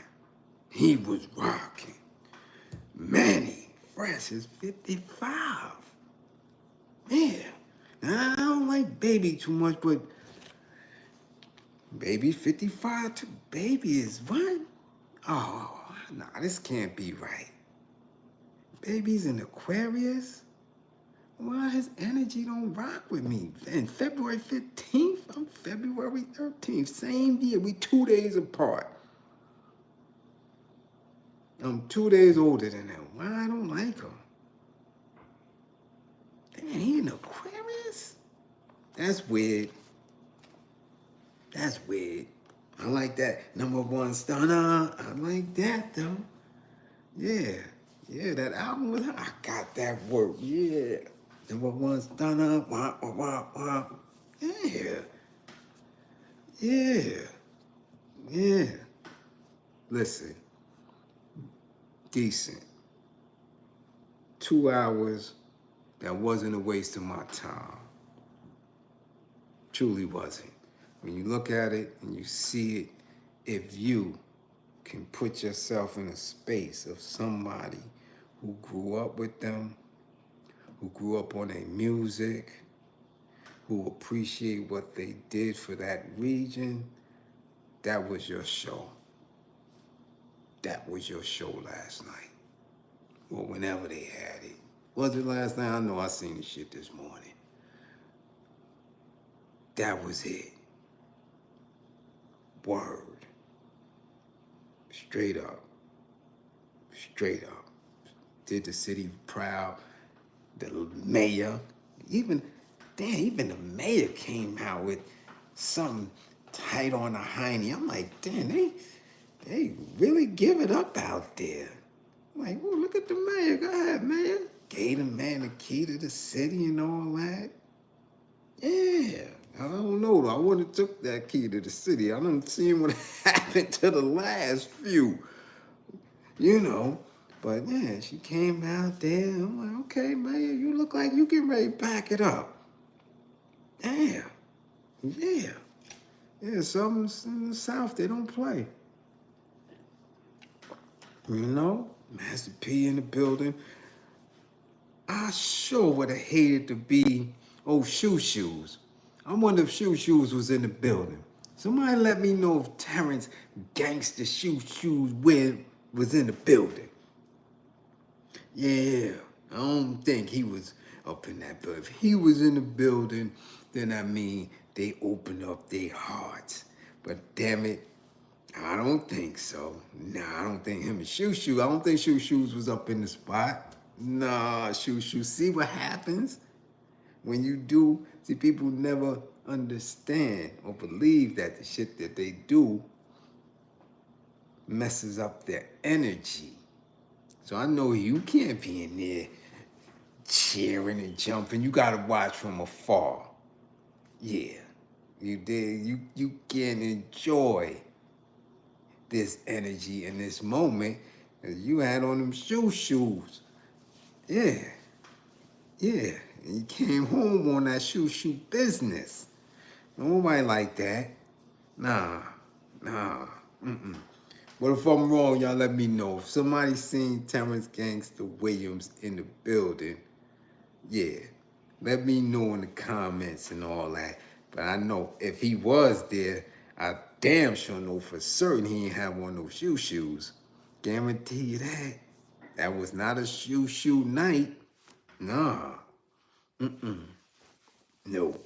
Speaker 1: He was rocking. Manny Fresh is 55. Yeah. Now, I don't like Baby too much, but Baby 55 too. Baby is what? Oh, nah, this can't be right. Baby's an Aquarius? Why his energy don't rock with me? And February 15th, I'm February 13th. Same year, we 2 days apart. I'm 2 days older than him. Why I don't like him? Damn, he an Aquarius? That's weird. That's weird. I like that #1 stunner. I like that though. Yeah. Yeah, that album was, I got that work. Yeah. #1 stunner. Wah, wah, wah, wah. Yeah. Yeah. Yeah. Listen. Decent. 2 hours that wasn't a waste of my time. Truly wasn't. When you look at it and you see it, if you can put yourself in a space of somebody who grew up with them, who grew up on their music, who appreciate what they did for that region, that was your show. That was your show last night. Or whenever they had it. Was it last night? I know I seen the shit this morning. That was it. Word. Straight up. Straight up. Did the city proud. The mayor, even the mayor came out with something tight on the hiney. I'm like, damn, they really give it up out there. I'm like, oh, look at the mayor. Go ahead, mayor. Gave the man the key to the city and all that. Yeah. I don't know though. I would have took that key to the city. I done seen what happened to the last few. You know. But yeah, she came out there. I'm like, okay, man, you look like you getting ready to back it up. Damn. Yeah. Yeah, some in the South, they don't play. You know? Master P in the building. I sure would have hated to be Shoes. I wonder if Shoes was in the building. Somebody let me know if Terrence Gangster Shoes was in the building. Yeah, I don't think he was up in that building. If he was in the building, then I mean, they opened up their hearts. But damn it, I don't think so. Nah, I don't think him and I don't think Shoes was up in the spot. Nah, Shoes. See what happens when you do? See, people never understand or believe that the shit that they do messes up their energy. So I know you can't be in there cheering and jumping. You gotta watch from afar. Yeah. You did. You can enjoy this energy in this moment. You had on them shoes. Yeah. Yeah. And you came home on that shoe business. Nobody like that. Nah. But if I'm wrong, y'all let me know. If somebody seen Terrence Gangster Williams in the building, yeah, let me know in the comments and all that. But I know if he was there, I damn sure know for certain he ain't have one of those shoes. Guarantee you that. That was not a shoe night. Nah. No.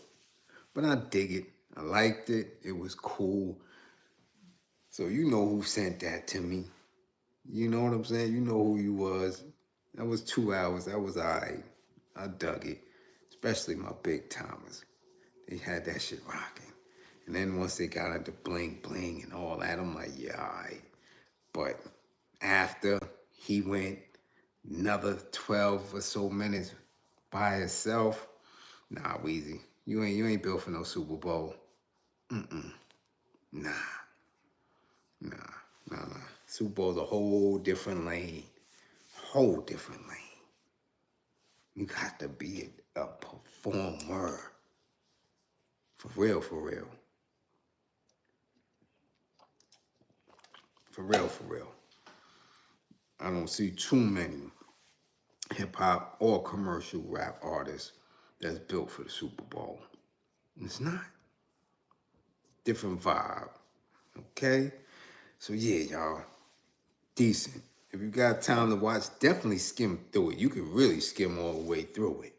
Speaker 1: But I dig it. I liked it. It was cool. So you know who sent that to me. You know what I'm saying? You know who you was. That was 2 hours. That was all right. I dug it. Especially my big timers. They had that shit rocking. And then once they got into bling bling and all that, I'm like, yeah, all right. But after he went another 12 or so minutes by himself, nah, Weezy, you ain't built for no Super Bowl. Nah. Super Bowl's a whole different lane. Whole different lane. You got to be a performer. For real. For real. I don't see too many hip hop or commercial rap artists that's built for the Super Bowl. It's not. Different vibe. Okay? So yeah, y'all. Decent. If you got time to watch, definitely skim through it. You can really skim all the way through it.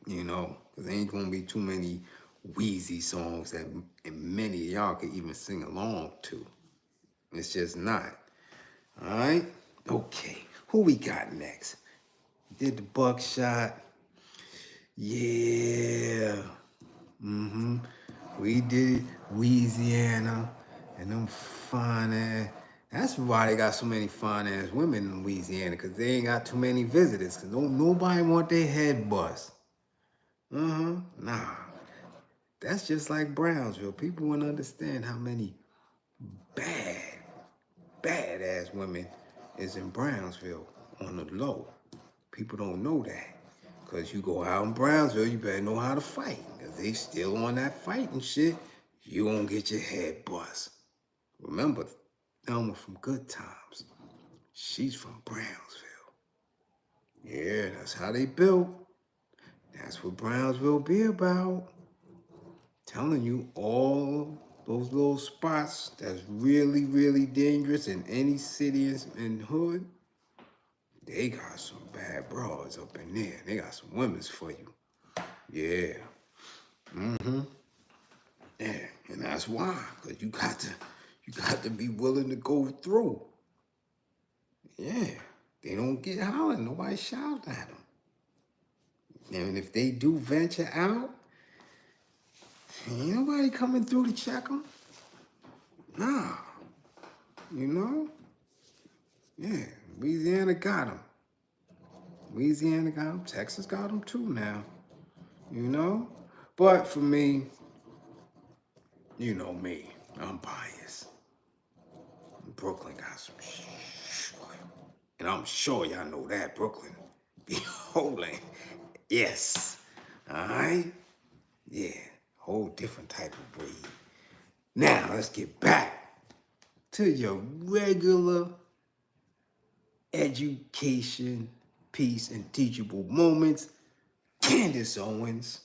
Speaker 1: You know, because there ain't gonna be too many Wheezy songs that many of y'all can even sing along to. It's just not. All right? Okay. Who we got next? Did the Buckshot. Yeah. We did Weezyana and them fine ass. That's why they got so many fine ass women in Louisiana, because they ain't got too many visitors, because nobody want their head bust. Nah. That's just like Brownsville. People wouldn't understand how many bad ass women is in Brownsville on the low. People don't know that. Because you go out in Brownsville, you better know how to fight. Because they still on that fighting shit, you won't get your head bust. Remember, Thelma from Good Times. She's from Brownsville. Yeah, that's how they built. That's what Brownsville be about. Telling you all those little spots that's really, really dangerous in any city and hood. They got some bad bras up in there. They got some women's for you. Yeah. Yeah. And that's why. Because you got to be willing to go through. Yeah. They don't get hollered. Nobody shout at them. And if they do venture out, ain't nobody coming through to check them. Nah. You know? Yeah. Louisiana got them. Louisiana got them. Texas got them too now. You know? But for me, you know me. I'm biased. Brooklyn got some shit. And I'm sure y'all know that. Brooklyn be holding. Yes. Alright? Yeah. Whole different type of breed. Now, let's get back to your regular education, peace, and teachable moments. Candace Owens.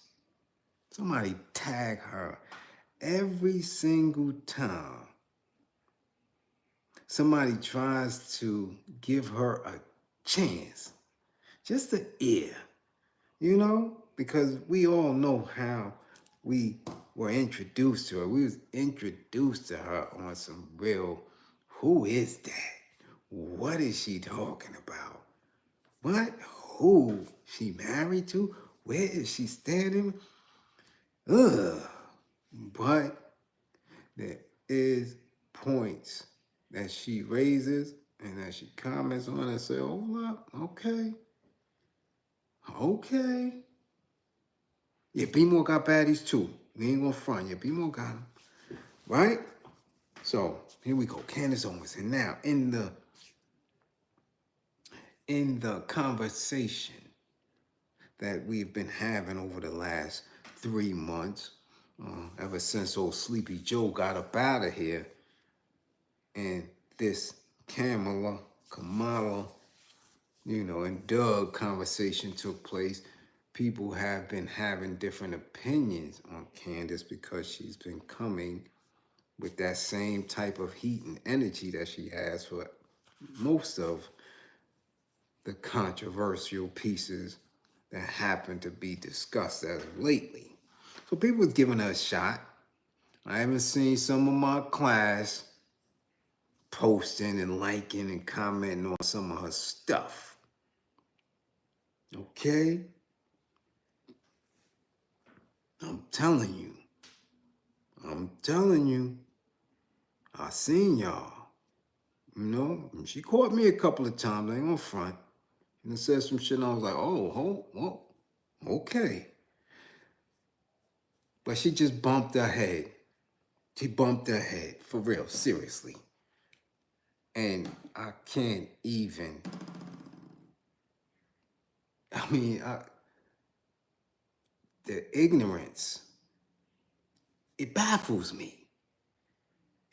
Speaker 1: Somebody tag her every single time somebody tries to give her a chance. Just an ear. You know? Because we all know how we were introduced to her. We was introduced to her on some real, who is that? What is she talking about? What? Who she married to? Where is she standing? Ugh. But there is points that she raises and that she comments on and say, hold up, okay. Okay. Yeah, B-More got baddies too. We ain't gonna front. Yeah, B-More got them. Right? So, here we go. Candace Owens. And now, in the conversation that we've been having over the last 3 months, ever since old Sleepy Joe got up out of here, and this Kamala, and Doug conversation took place, people have been having different opinions on Candace because she's been coming with that same type of heat and energy that she has for most of the controversial pieces that happen to be discussed as of lately. So people was giving her a shot. I haven't seen some of my class posting and liking and commenting on some of her stuff. Okay? I'm telling you. I seen y'all. You know, she caught me a couple of times. I ain't gonna front. And said some shit and I was like, oh, okay. But she just bumped her head. She bumped her head, for real, seriously. And I can't even, the ignorance, it baffles me.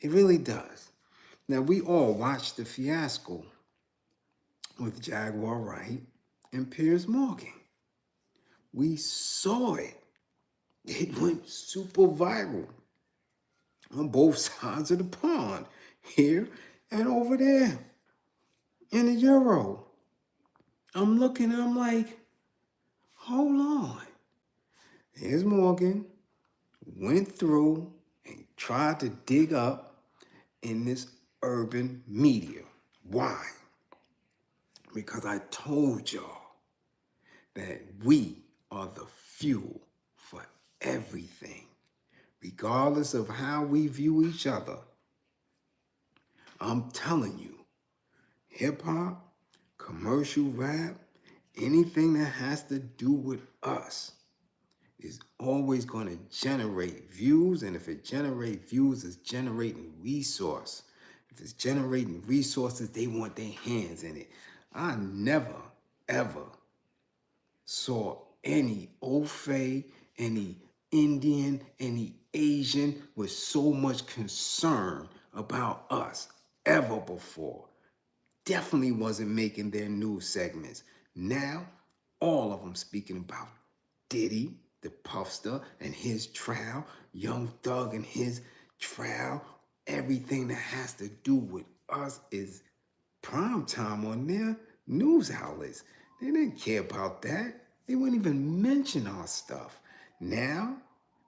Speaker 1: It really does. Now, we all watched the fiasco with Jaguar Wright and Piers Morgan. We saw it. It went super viral on both sides of the pond, here and over there in the Euro. I'm looking, I'm like, hold on. Here's Morgan, went through and tried to dig up in this urban media. Why? Because I told y'all that we are the fuel for everything, regardless of how we view each other. I'm telling you, hip-hop, commercial rap, anything that has to do with us is always going to generate views. And if it generates views, it's generating resource. If it's generating resources, they want their hands in it. I never, ever saw any Ofe, any Indian, any Asian with so much concern about us ever before. Definitely wasn't making their news segments. Now, all of them speaking about Diddy, the Puffster, and his trial, Young Thug and his trial. Everything that has to do with us is prime time on there. news outlets. They didn't care about that. They wouldn't even mention our stuff. Now,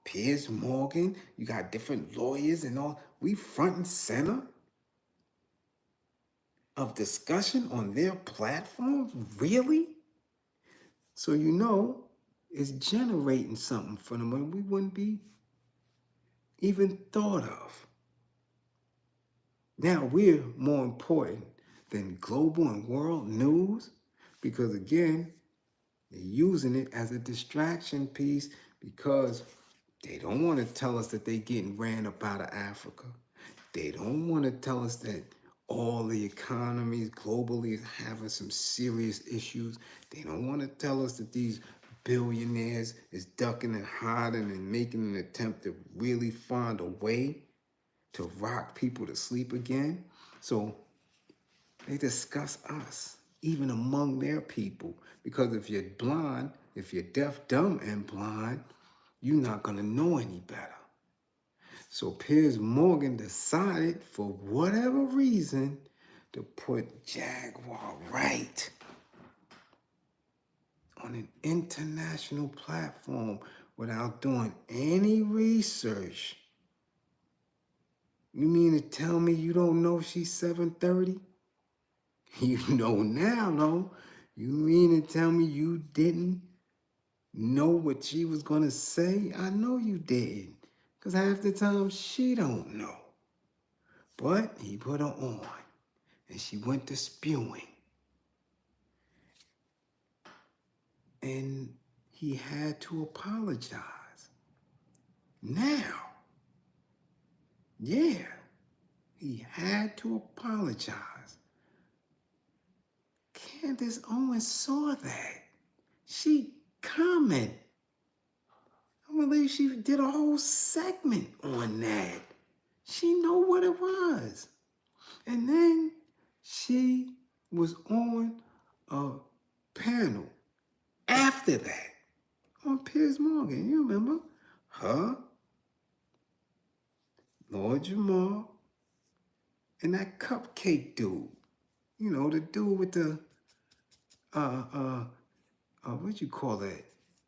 Speaker 1: Piers Morgan, you got different lawyers and all. We front and center of discussion on their platforms? Really? So it's generating something for them when we wouldn't be even thought of. Now we're more important than global and world news because, again, they're using it as a distraction piece because they don't want to tell us that they're getting ran up out of Africa. They don't want to tell us that all the economies globally is having some serious issues. They don't want to tell us that these billionaires is ducking and hiding and making an attempt to really find a way to rock people to sleep again. So they discuss us, even among their people. Because if you're blind, if you're deaf, dumb, and blind, you're not going to know any better. So Piers Morgan decided, for whatever reason, to put Jaguar right on an international platform without doing any research. You mean to tell me you don't know she's 730? You know now, though. You mean to tell me you didn't know what she was going to say? I know you did. Because half the time she don't know. But he put her on. And she went to spewing. And he had to apologize. Now, yeah, he had to apologize. Candace Owens saw that. She commented. I believe she did a whole segment on that. She know what it was. And then she was on a panel after that on Piers Morgan. You remember? Her, Lord Jamal, and that cupcake dude. You know, the dude with the, what you call that?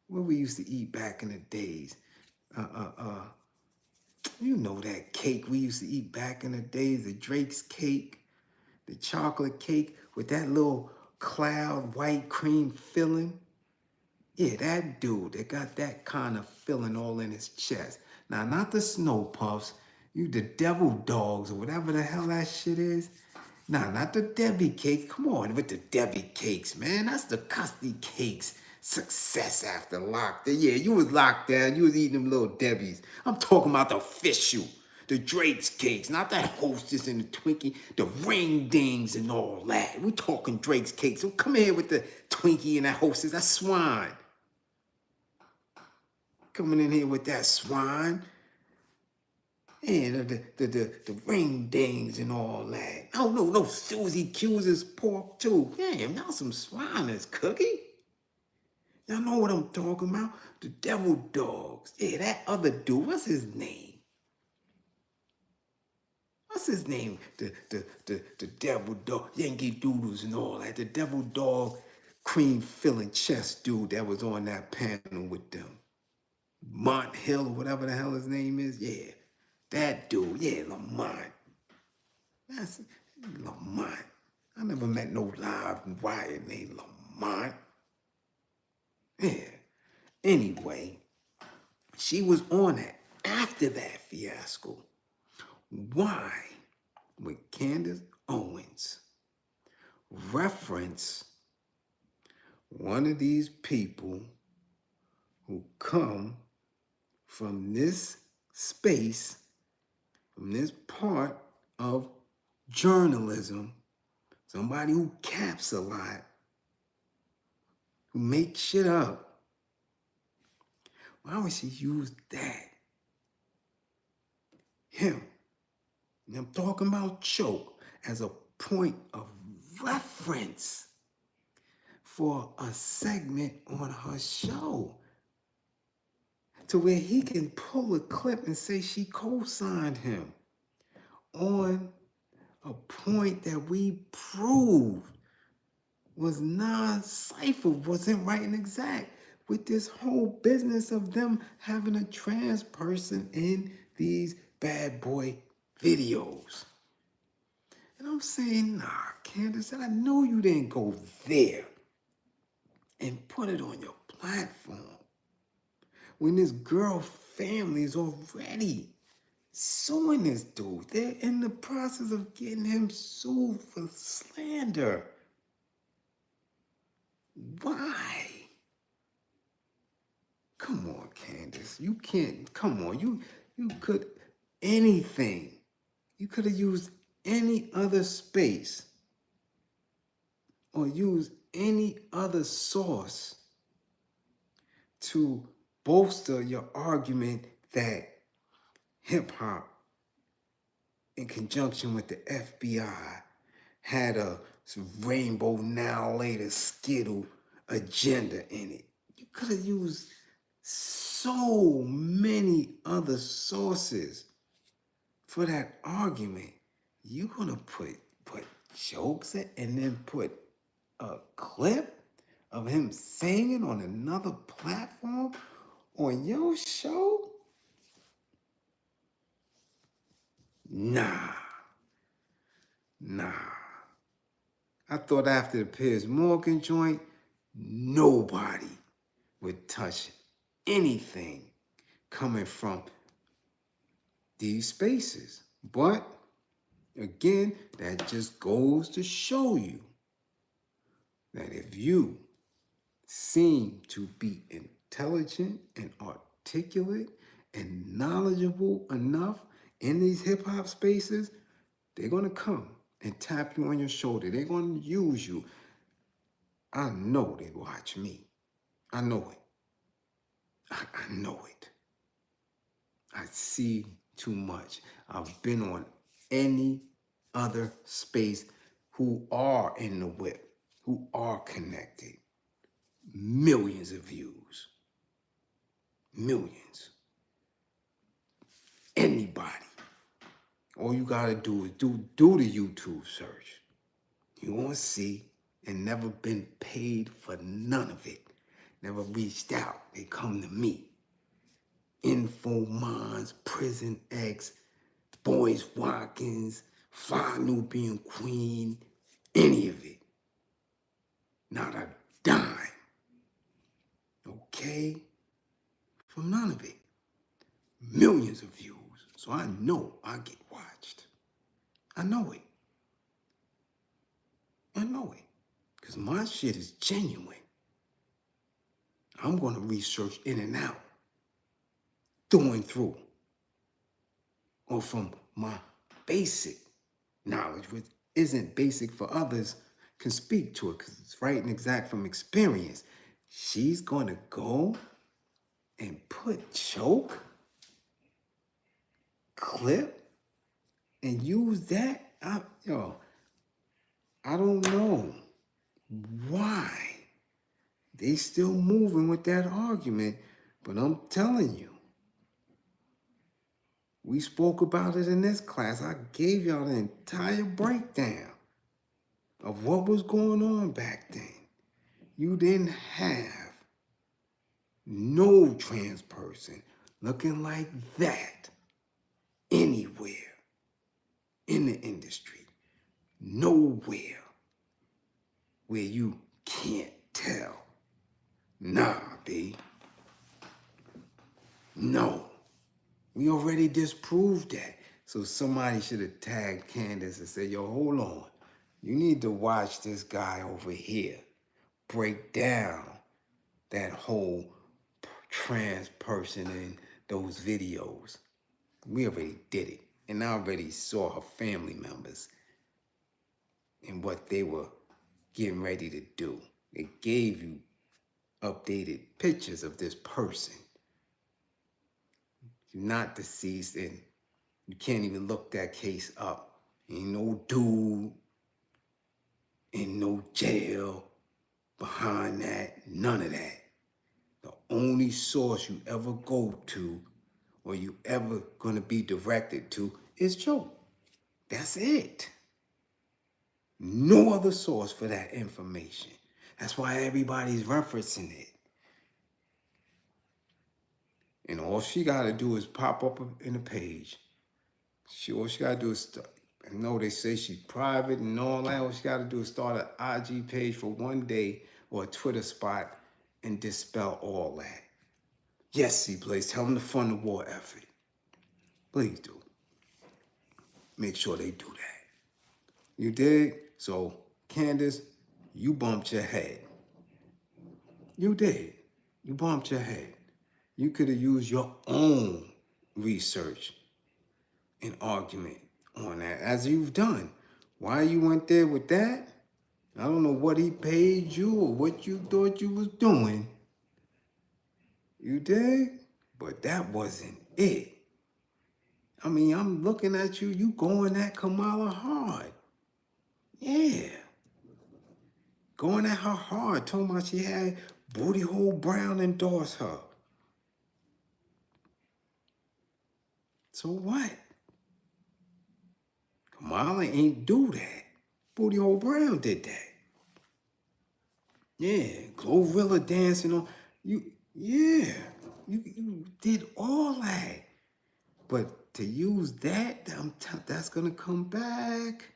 Speaker 1: What we used to eat back in the days. You know that cake we used to eat back in the days, the Drake's cake, the chocolate cake with that little cloud white cream filling. Yeah, that dude that got that kind of filling all in his chest. Now, not the snow puffs, the devil dogs or whatever the hell that shit is. Nah, not the Debbie cakes. Come on with the Debbie cakes, man. That's the custody cakes. Success after lockdown. Yeah, you was locked down. You was eating them little Debbies. I'm talking about the official. The Drake's cakes, not that Hostess and the Twinkie, the ring dings and all that. We talking Drake's cakes. So come here with the Twinkie and that Hostess. That's swine. Coming in here with that swine. And the ring dings and all that. Oh, no, Susie Q's is pork too. Damn, y'all some swiners, Cookie. Y'all know what I'm talking about? The devil dogs. Yeah, that other dude, what's his name? What's his name? The devil dog, Yankee Doodles and all that. The devil dog cream filling chest dude that was on that panel with them. Mont Hill or whatever the hell his name is. Yeah, that dude. Yeah, Lamont. That's Lamont. I never met no live wire named Lamont. Yeah. Anyway, she was on it after that fiasco. Why would Candace Owens reference one of these people who come from this space, from this part of journalism, somebody who caps a lot, who makes shit up? Why would she use that? Him. And I'm talking about Choke as a point of reference for a segment on her show, to where he can pull a clip and say she co-signed him on a point that we proved was non-cipher, wasn't right and exact with this whole business of them having a trans person in these bad boy videos. And I'm saying, nah, Candace, I know you didn't go there and put it on your platform when this girl family is already suing this dude. They're in the process of getting him sued for slander. Why? Come on, Candace. You can't. Come on. You could anything. You could have used any other space or used any other source to bolster your argument that hip hop, in conjunction with the FBI, had a rainbow now later skittle agenda in it. You could have used so many other sources for that argument. You're gonna put jokes in and then put a clip of him singing on another platform on your show? Nah. I thought after the Piers Morgan joint, nobody would touch anything coming from these spaces. But again, that just goes to show you that if you seem to be intelligent and articulate and knowledgeable enough in these hip hop spaces, they're going to come and tap you on your shoulder. They're going to use you. I know they watch me. I know it. I know it. I see too much. I've been on any other space who are in the whip, who are connected. Millions of views. Millions. Anybody. All you gotta do is do the YouTube search. You won't see, and never been paid for none of it. Never reached out. They come to me. Info Mons, Prison X, Boys Watkins, Fly Nubian Queen, any of it. Not a dime. Okay? For none of it. Millions of views. So I know I get watched. I know it. I know it. Because my shit is genuine. I'm going to research in and out, through and through. Or from my basic knowledge, which isn't basic for others, can speak to it because it's right and exact from experience. She's going to go and put choke, clip, and use that. I don't know why they still moving with that argument, but I'm telling you, we spoke about it in this class. I gave y'all the entire breakdown of what was going on back then. You didn't have no trans person looking like that anywhere in the industry. Nowhere where you can't tell. Nah, B. No. We already disproved that. So somebody should have tagged Candace and said, yo, hold on. You need to watch this guy over here break down that whole trans person in those videos. We already did it. And I already saw her family members and what they were getting ready to do. They gave you updated pictures of this person. You're not deceased, and you can't even look that case up. Ain't no dude in no jail behind that, none of that. The only source you ever go to or you ever gonna be directed to is Joe. That's it. No other source for that information. That's why everybody's referencing it. And all she got to do is pop up in the page. All she got to do is start. I know they say she's private and all that. All she got to do is start an IG page for one day or a Twitter spot and dispel all that. Yes, C-Blaze, tell them to fund the war effort. Please do. Make sure they do that. You dig? So, Candace, you bumped your head. You did. You bumped your head. You could have used your own research and argument on that, as you've done. Why you went there with that? I don't know what he paid you or what you thought you was doing. You dig? But that wasn't it. I mean, I'm looking at you, you going at Kamala hard. Yeah. Going at her hard, talking about she had Booty Hole Brown endorse her. So what? Kamala ain't do that. Booty Hole Brown did that. Yeah, Glorilla dancing on you. Yeah, you did all that. But to use that, that's gonna come back.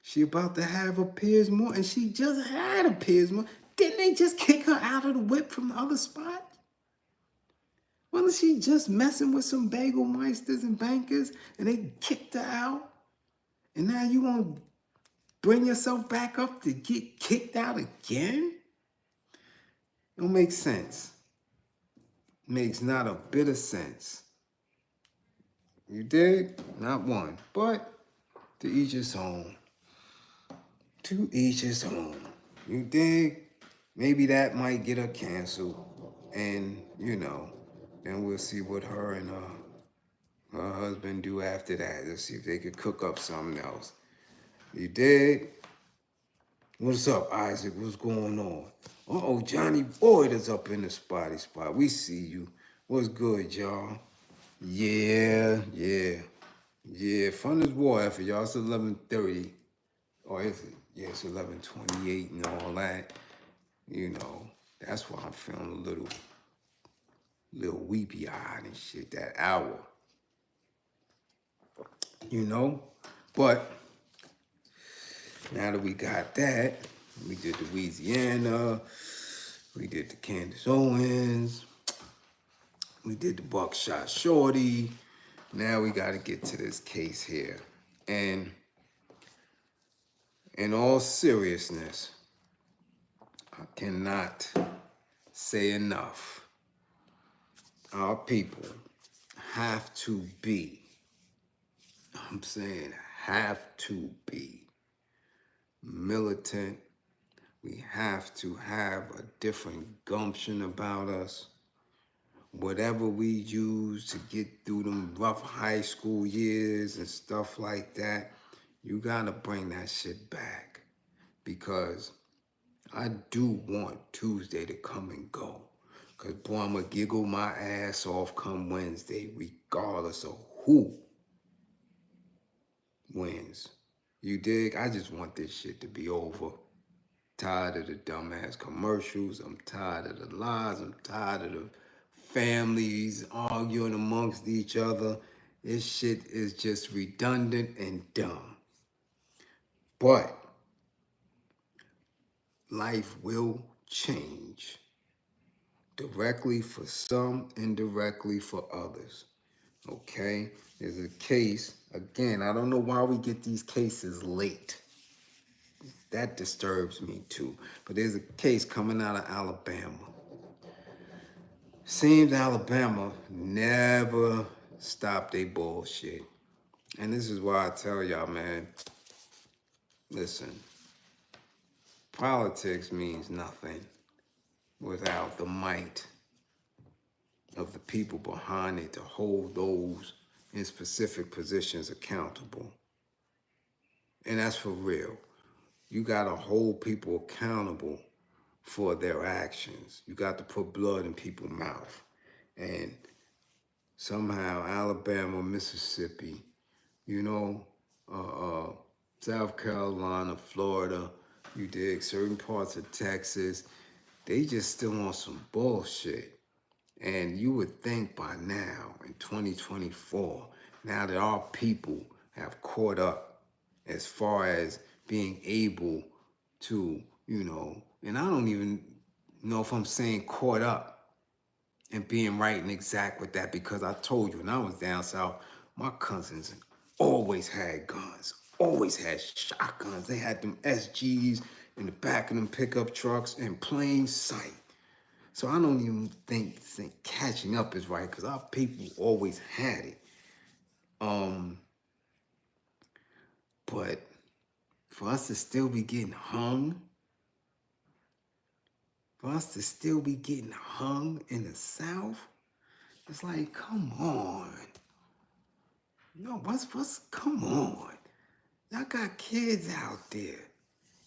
Speaker 1: She about to have a Piers Morgan, and she just had a Piers Morgan. Didn't they just kick her out of the whip from the other spot? Wasn't she just messing with some bagel meisters and bankers, and they kicked her out? And now you want to bring yourself back up to get kicked out again? It don't make sense. Makes not a bit of sense. You dig? Not one. But to each his own. To each his own. You dig? Maybe that might get her canceled. And, then we'll see what her and her husband do after that. Let's see if they could cook up something else. You dig? What's up, Isaac? What's going on? Uh-oh, Johnny Boyd is up in the spotty spot. We see you. What's good, y'all? Yeah. Fun is war effort, y'all. It's 11:30. Or is it? Yeah, it's 11:28 and all that. That's why I'm feeling a little weepy-eyed and shit that hour. But now that we got that, we did the Weezyana, we did the Candace Owens, we did the Buckshot Shorty. Now we got to get to this case here. And in all seriousness, I cannot say enough. Our people have to be, have to be militant. We have to have a different gumption about us. Whatever we use to get through them rough high school years and stuff like that, you gotta bring that shit back. Because I do want Tuesday to come and go. Because, boy, I'm gonna giggle my ass off come Wednesday, regardless of who wins. You dig? I just want this shit to be over. Tired of the dumbass commercials. I'm tired of the lies. I'm tired of the families arguing amongst each other. This shit is just redundant and dumb. But life will change. Directly for some, indirectly for others. Okay? There's a case. Again, I don't know why we get these cases late. That disturbs me too. But there's a case coming out of Alabama. Seems Alabama never stopped their bullshit. And this is why I tell y'all, man, listen, politics means nothing without the might of the people behind it to hold those in specific positions accountable. And that's for real. You got to hold people accountable for their actions. You got to put blood in people's mouth. And somehow Alabama, Mississippi, South Carolina, Florida, you dig, certain parts of Texas, they just still on some bullshit. And you would think by now, in 2024, now that our people have caught up as far as being able to, and I don't even know if I'm saying caught up and being right and exact with that, because I told you when I was down south, my cousins always had guns, always had shotguns. They had them SGs in the back of them pickup trucks in plain sight. So I don't even think catching up is right, because our people always had it. But for us to still be getting hung, in the South, it's like, come on. No, come on. Y'all got kids out there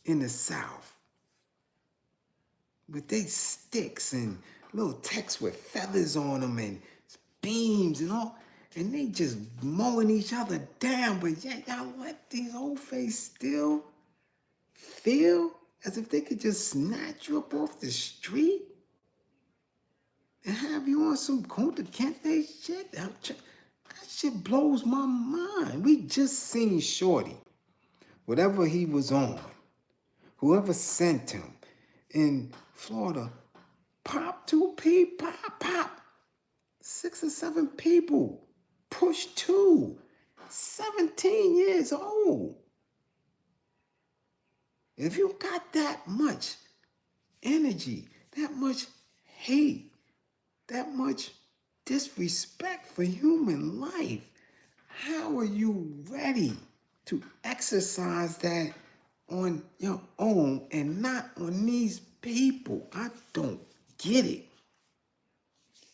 Speaker 1: in the South with they sticks and little texts with feathers on them and beams and all, and they just mowing each other down. But yet y'all let these old face still feel as if they could just snatch you up off the street and have you on some Kunta Kinte shit. That shit blows my mind. We just seen Shorty, whatever he was on, whoever sent him in Florida, pop 6 or 7 people, push 2, 17 years old. If you got that much energy, that much hate, that much disrespect for human life, how are you ready to exercise that on your own and not on these people? I don't get it.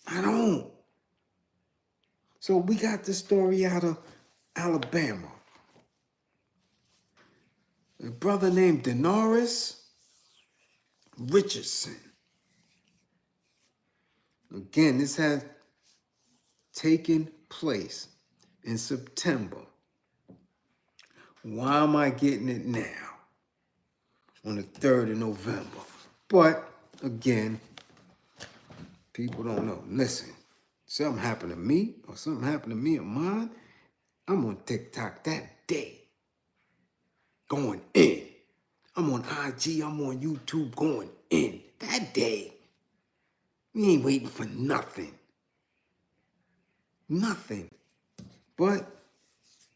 Speaker 1: I don't. So we got the story out of Alabama. A brother named Denarius Richardson. Again, this has taken place in September. Why am I getting it now? On the 3rd of November. But, again, people don't know. Listen, something happened to me or something happened to me or mine, I'm on TikTok that day. Going in. I'm on IG, I'm on YouTube going in. That day. We ain't waiting for nothing. Nothing. But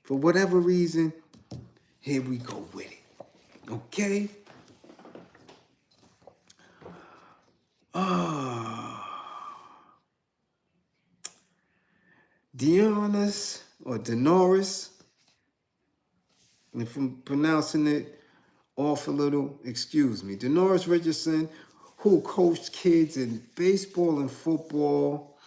Speaker 1: for whatever reason, here we go with it. Okay? Denarius, if I'm pronouncing it off a little, excuse me. Denarius Richardson, who coached kids in baseball and football,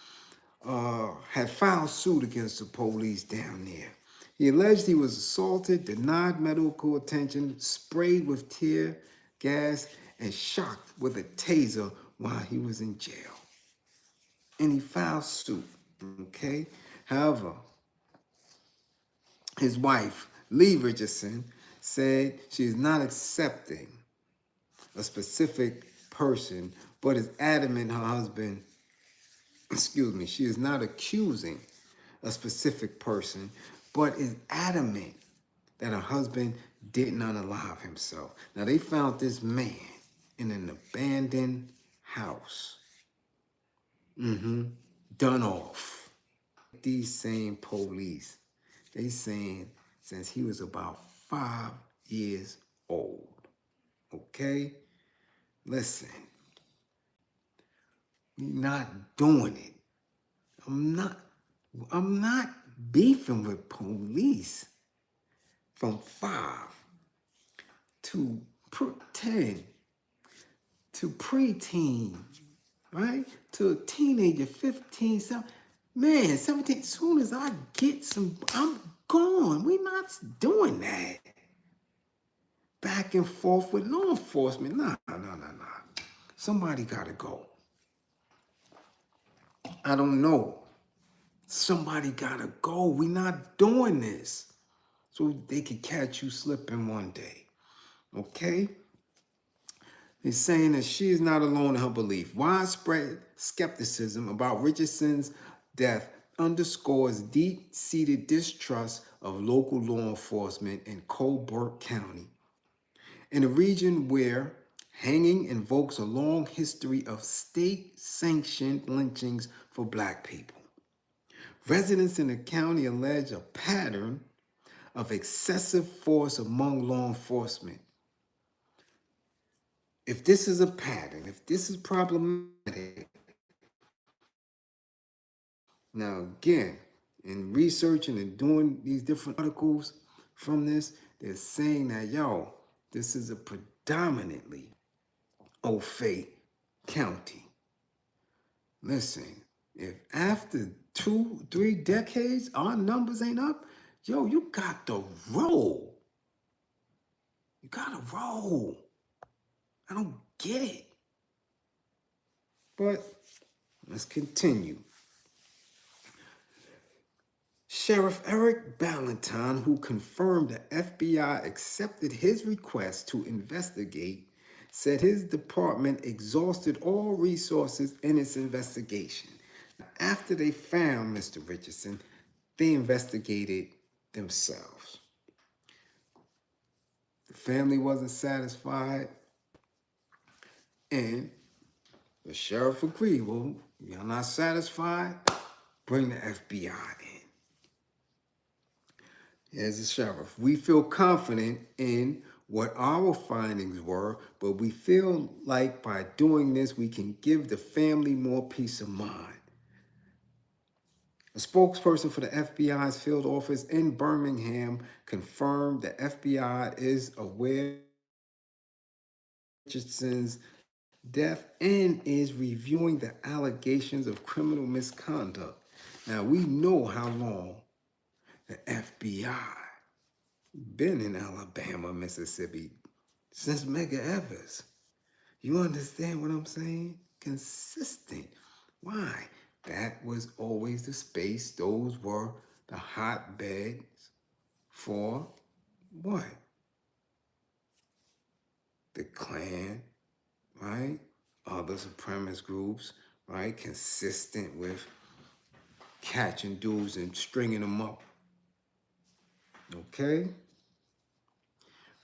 Speaker 1: had filed suit against the police down there. He alleged he was assaulted, denied medical attention, sprayed with tear gas, and shocked with a taser while he was in jail. And he filed suit, okay? However, his wife, Lee Richardson, said she is not accepting a specific person, but is adamant her husband, she is not accusing a specific person, but is adamant that her husband did not unalive himself. Now, they found this man in an abandoned house, done off. These same police, they saying since he was about 5 years old. Okay? Listen, we're not doing it. I'm not beefing with police from 5 to 10 to preteen, right? To a teenager, 15, 17. Man, 17, as soon as I get some, I'm gone. We're not doing that. Back and forth with law enforcement. Nah. Somebody gotta go. I don't know. Somebody gotta go. We're not doing this. so they could catch you slipping one day. Okay? They're saying that she is not alone in her belief. Widespread skepticism about Richardson's death underscores deep-seated distrust of local law enforcement in Colbert County, in a region where hanging invokes a long history of state-sanctioned lynchings for Black people. Residents in the county allege a pattern of excessive force among law enforcement. If this is a pattern, if this is problematic, now again, in researching and doing these different articles from this, they're saying that, yo, this is a predominantly au fait county. Listen, if after 2-3 decades our numbers ain't up, yo, you got to roll. You got to roll. I don't get it. But let's continue. Sheriff Eric Ballantyne, who confirmed the FBI accepted his request to investigate, said his department exhausted all resources in its investigation. After they found Mr. Richardson, they investigated themselves. The family wasn't satisfied, and the sheriff agreed. Well, you're not satisfied? Bring the FBI in. As the sheriff, we feel confident in what our findings were, but we feel like by doing this, we can give the family more peace of mind. A spokesperson for the FBI's field office in Birmingham confirmed the FBI is aware of Richardson's death and is reviewing the allegations of criminal misconduct. Now, we know how long the FBI been in Alabama, Mississippi, since Medgar Evers. You understand what I'm saying? Consistent. Why? That was always the space. Those were the hotbeds for what? The Klan, right? Other supremacist groups, right? Consistent with catching dudes and stringing them up. Okay?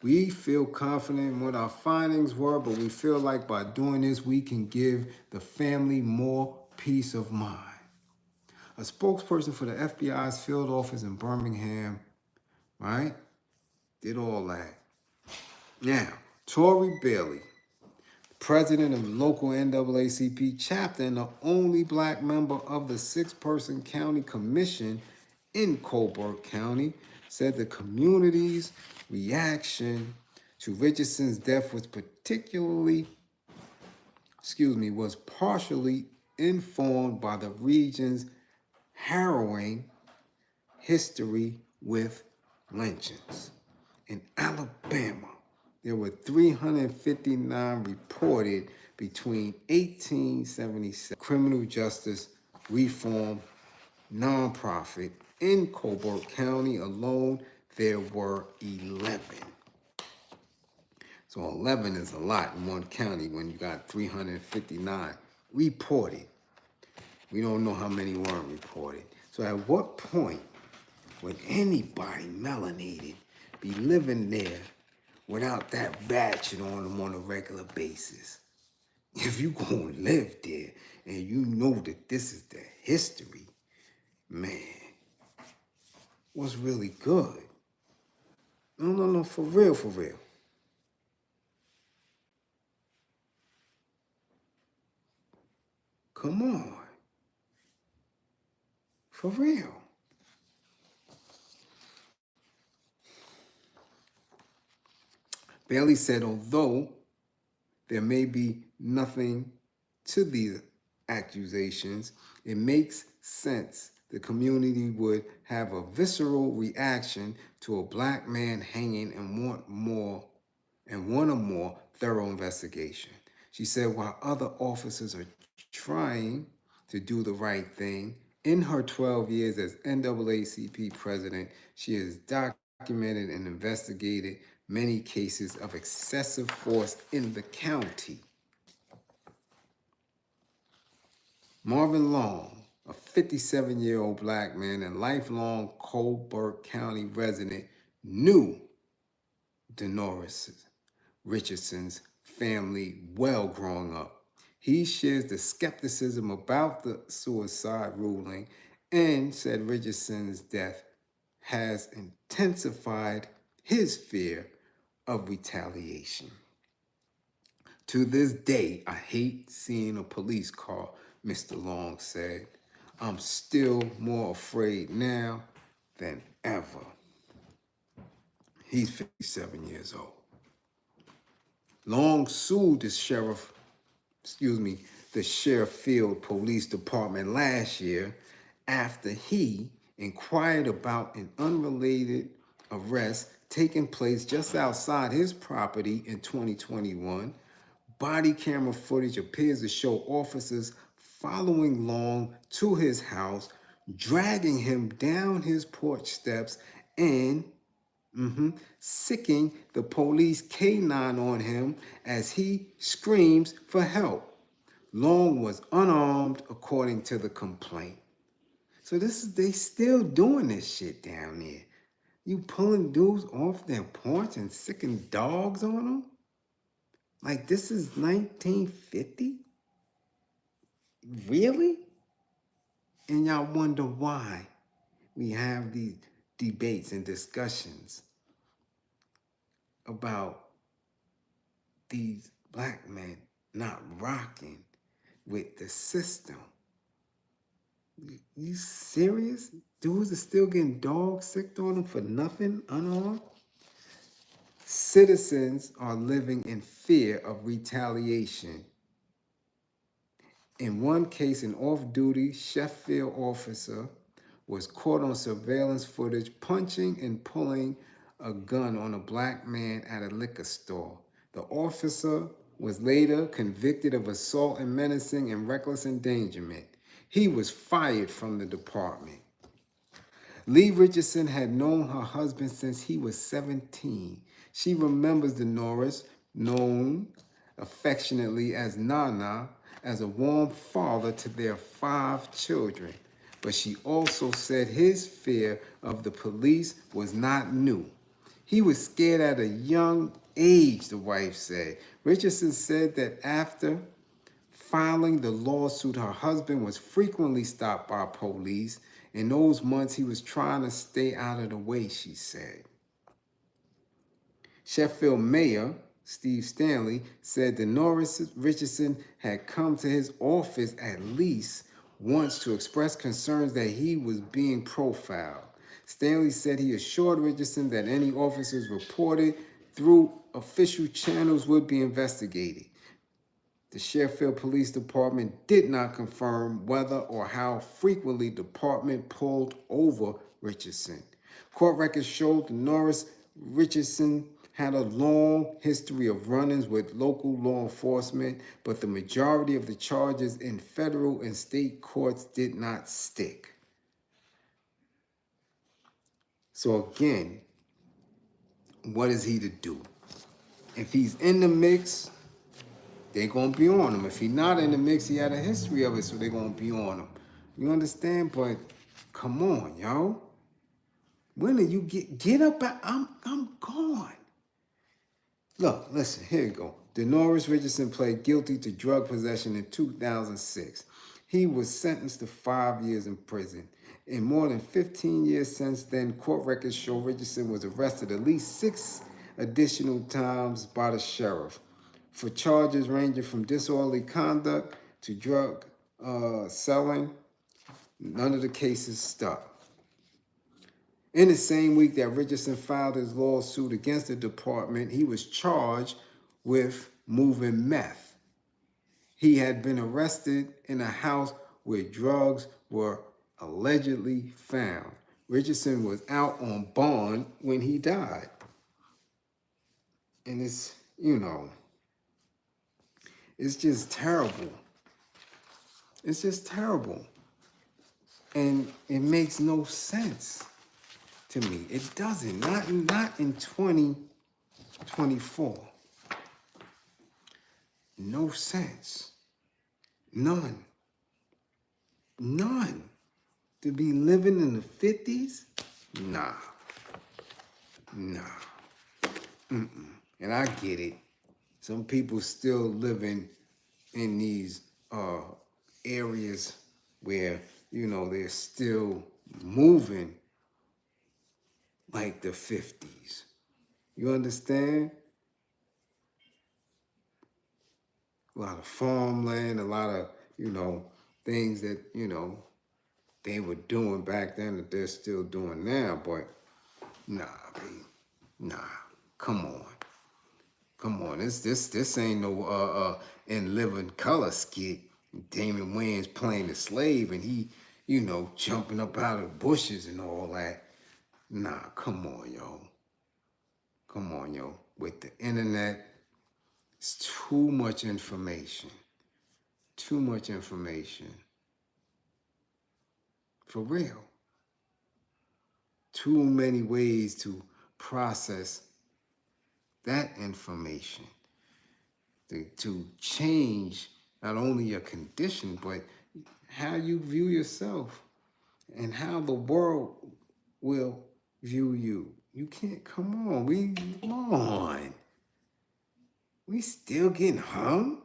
Speaker 1: We feel confident in what our findings were, but we feel like by doing this, we can give the family more peace of mind. A spokesperson for the FBI's field office in Birmingham, right, did all that. Now, Tory Bailey, president of the local NAACP chapter and the only Black member of the 6-person county commission in Colbert County, said the community's reaction to Richardson's death was partially informed by the region's harrowing history with lynchings. In Alabama, there were 359 reported between 1877. Criminal justice reform nonprofit in Colbert County alone, there were 11. So 11 is a lot in one county when you got 359 reported. We don't know how many weren't reported. So at what point would anybody melanated be living there without that ratchet on them on a regular basis? If you gonna live there and you know that this is the history, man, what's really good? No, for real, for real. Come on. For real. Bailey said, although there may be nothing to these accusations, it makes sense the community would have a visceral reaction to a Black man hanging and want a more thorough investigation. She said, while other officers are trying to do the right thing, in her 12 years as NAACP president, she has documented documented and investigated many cases of excessive force in the county. Marvin Long, a 57-year-old black man and lifelong Colbert County resident, knew Denoris Richardson's family well growing up. He shares the skepticism about the suicide ruling and said Richardson's death has intensified his fear of retaliation. To this day, I hate seeing a police car, Mr. Long said. I'm still more afraid now than ever. He's 57 years old. Long sued the Sheriff Police Department last year after he inquired about an unrelated arrest taking place just outside his property in 2021. Body camera footage appears to show officers following Long to his house, dragging him down his porch steps and sicking the police canine on him as he screams for help. Long was unarmed, according to the complaint. So they still doing this shit down there. You pulling dudes off their porch and sicking dogs on them? Like this is 1950? Really? And y'all wonder why we have these debates and discussions about these black men not rocking with the system. You serious? Dudes are still getting dog sicked on them for nothing, unarmed? Citizens are living in fear of retaliation. In one case, an off-duty Sheffield officer was caught on surveillance footage punching and pulling a gun on a black man at a liquor store. The officer was later convicted of assault and menacing and reckless endangerment. He was fired from the department. Lee Richardson had known her husband since he was 17. She remembers Denoris, known affectionately as Nana, as a warm father to their 5 children. But she also said his fear of the police was not new. He was scared at a young age, the wife said. Richardson said that after filing the lawsuit, her husband was frequently stopped by police. In those months, he was trying to stay out of the way, she said. Sheffield Mayor Steve Stanley said Denoris Richardson had come to his office at least once to express concerns that he was being profiled. Stanley said he assured Richardson that any officers reported through official channels would be investigated. The Sheffield Police Department did not confirm whether or how frequently the department pulled over Richardson. Court records showed Denoris Richardson had a long history of run-ins with local law enforcement, but the majority of the charges in federal and state courts did not stick. So again, what is he to do? If he's in the mix, they're going to be on him. If he's not in the mix, he had a history of it, so they're going to be on him. You understand? But come on, yo. When do you get up? I'm gone. Look, listen, here you go. Denoris Richardson pled guilty to drug possession in 2006. He was sentenced to 5 years in prison. In more than 15 years since then, court records show Richardson was arrested at least 6 additional times by the sheriff for charges ranging from disorderly conduct to drug selling. None of the cases stuck. In the same week that Richardson filed his lawsuit against the department, he was charged with moving meth. He had been arrested in a house where drugs were allegedly found. Richardson was out on bond when he died. And it's, it's just terrible. It's just terrible. And it makes no sense to me. It doesn't. Not in 2024. No sense. None. None. To be living in the 50s? Nah. And I get it. Some people still living in these areas where, they're still moving like the 50s. You understand? A lot of farmland, a lot of, things that, they were doing back then that they're still doing now. But nah, baby. Nah. Come on. This ain't no In Living Color skit. Damon Wayans playing the slave and he, jumping up out of the bushes and all that. Nah, come on, yo. With the internet, it's too much information. Too much information. For real. Too many ways to process that information. To change not only your condition, but how you view yourself and how the world will view you. You can't, come on. We still getting hung?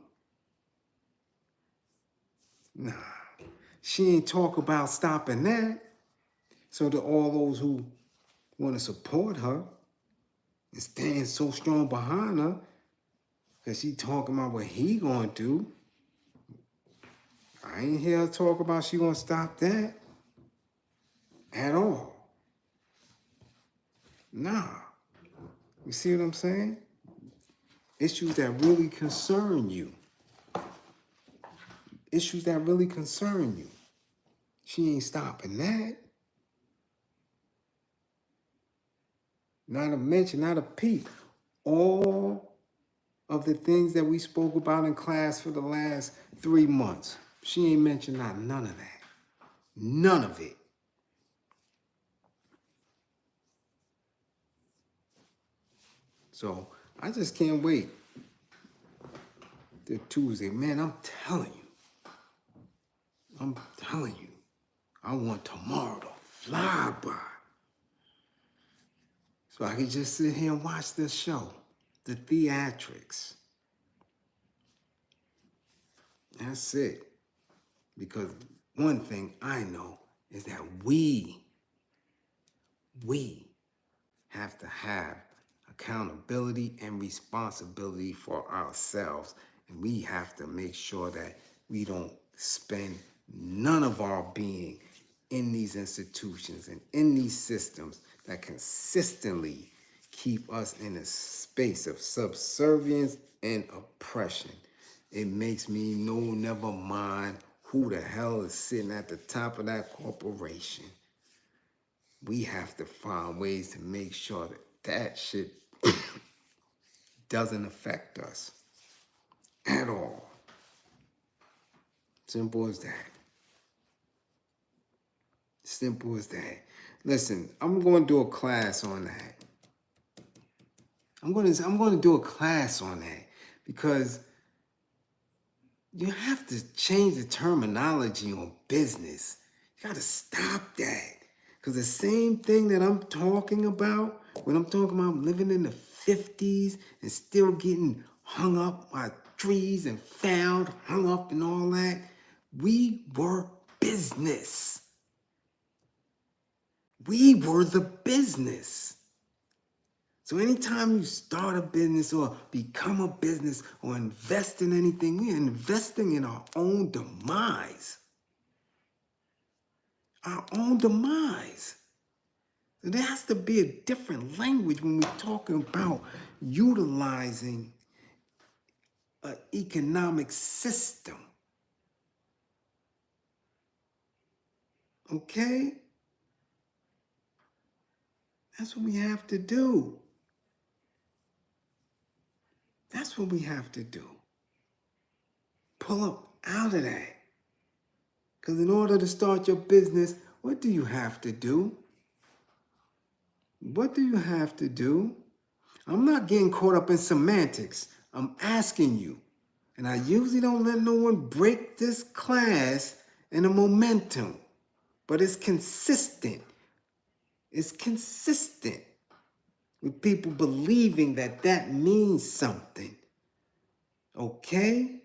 Speaker 1: Nah. She ain't talk about stopping that. So to all those who want to support her and stand so strong behind her, because she talking about what he gonna do. I ain't hear her talk about she gonna stop that at all. Nah. You see what I'm saying? Issues that really concern you. Issues that really concern you. She ain't stopping that. Not a mention, not a peep. All of the things that we spoke about in class for the last 3 months. She ain't mentioned none of that. None of it. So I just can't wait till Tuesday. Man, I'm telling you. I want tomorrow to fly by. So I can just sit here and watch this show. The theatrics. That's it. Because one thing I know is that we have to have accountability and responsibility for ourselves. And we have to make sure that we don't spend none of our being in these institutions and in these systems that consistently keep us in a space of subservience and oppression. It makes me know, never mind who the hell is sitting at the top of that corporation. We have to find ways to make sure that shit doesn't affect us at all. Simple as that. Simple as that. Listen, I'm going to do a class on that. I'm going to do a class on that because you have to change the terminology on business. You got to stop that. Because the same thing that I'm talking about, when I'm talking about living in the 50s and still getting hung up by trees and found, hung up and all that, we were business. We were the business. So anytime you start a business or become a business or invest in anything, we're investing in our own demise. Our own demise. So there has to be a different language when we're talking about utilizing an economic system. Okay? That's what we have to do. That's what we have to do. Pull up out of that. Because in order to start your business, what do you have to do? What do you have to do? I'm not getting caught up in semantics. I'm asking you. And I usually don't let no one break this class in a momentum. But it's consistent. It's consistent with people believing that that means something. Okay?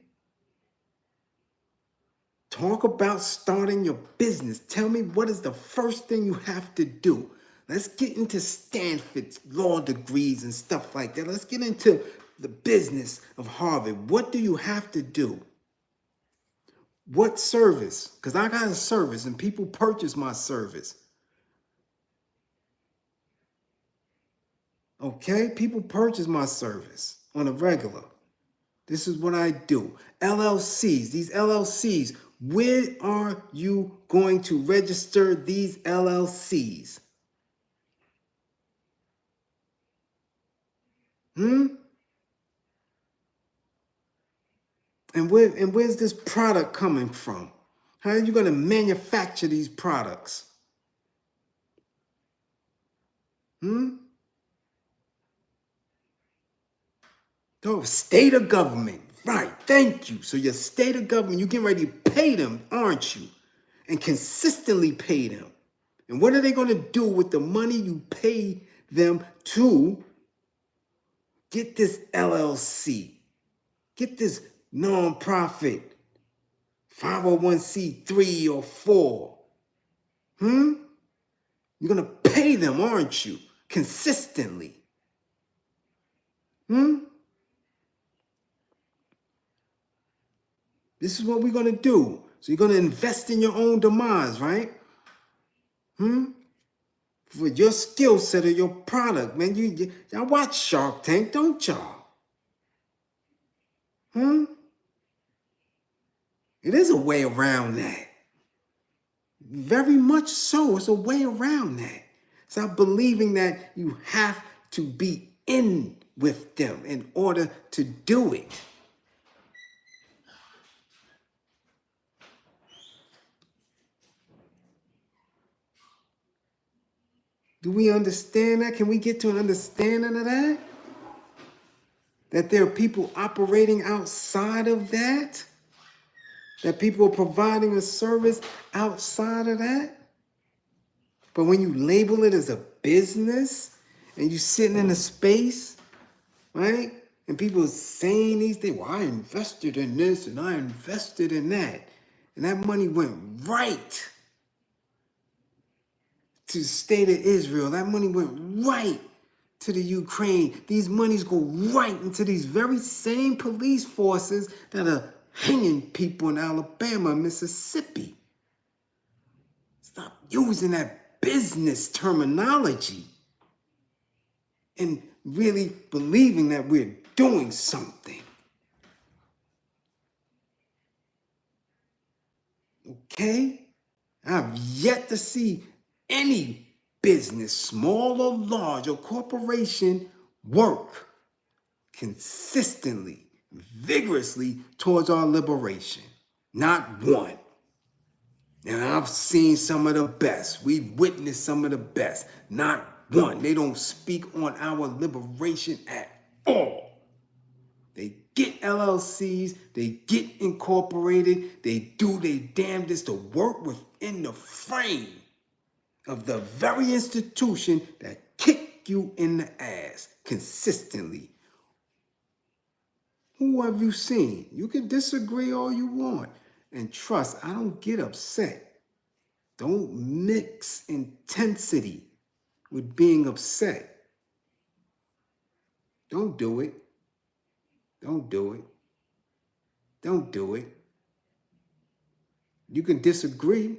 Speaker 1: Talk about starting your business. Tell me what is the first thing you have to do. Let's get into Stanford's law degrees and stuff like that. Let's get into the business of Harvard. What do you have to do? What service? Because I got a service and people purchase my service. Okay? People purchase my service on a regular. This is what I do. LLCs, these LLCs, where are you going to register these LLCs? And where's this product coming from? How are you going to manufacture these products? Oh, state of government. Right, thank you. So your state of government, you're getting ready to pay them, aren't you? And consistently pay them. And what are they going to do with the money you pay them to get this LLC? Get this nonprofit, 501c3 or 4. You're going to pay them, aren't you? Consistently. This is what we're going to do. So you're going to invest in your own demise, right? For your skill set or your product, man. Y'all watch Shark Tank, don't y'all? It is a way around that. Very much so. It's a way around that. Stop believing that you have to be in with them in order to do it. Do we understand that? Can we get to an understanding of that? That there are people operating outside of that? That people are providing a service outside of that? But when you label it as a business and you're sitting in a space, right? And people are saying these things, well, I invested in this and I invested in that. And that money went right to the state of Israel. That money went right to the Ukraine. These monies go right into these very same police forces that are hanging people in Alabama and Mississippi. Stop using that business terminology and really believing that we're doing something. Okay? I've yet to see any business, small or large, or corporation work consistently, vigorously towards our liberation. Not one. And I've seen some of the best. We've witnessed some of the best. Not one. They don't speak on our liberation at all. They get LLCs, they get incorporated, they do their damnedest to work within the frame of the very institution that kicked you in the ass consistently. Who have you seen? You can disagree all you want. And trust, I don't get upset. Don't mix intensity with being upset. Don't do it. Don't do it. Don't do it. You can disagree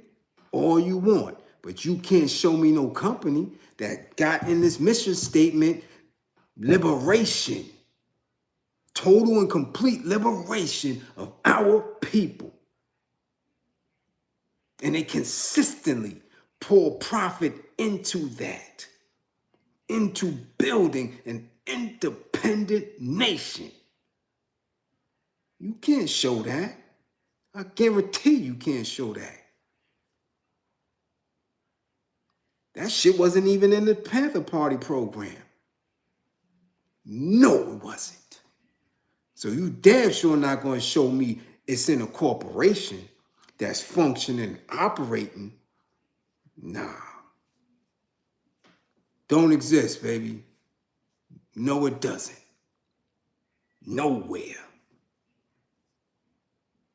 Speaker 1: all you want, but you can't show me no company that got in this mission statement, liberation, total and complete liberation of our people. And they consistently pour profit into that, into building an independent nation. You can't show that. I guarantee you can't show that. That shit wasn't even in the Panther Party program. No, it wasn't. So you damn sure not going to show me it's in a corporation that's functioning, operating. Nah. Don't exist, baby. No, it doesn't. Nowhere.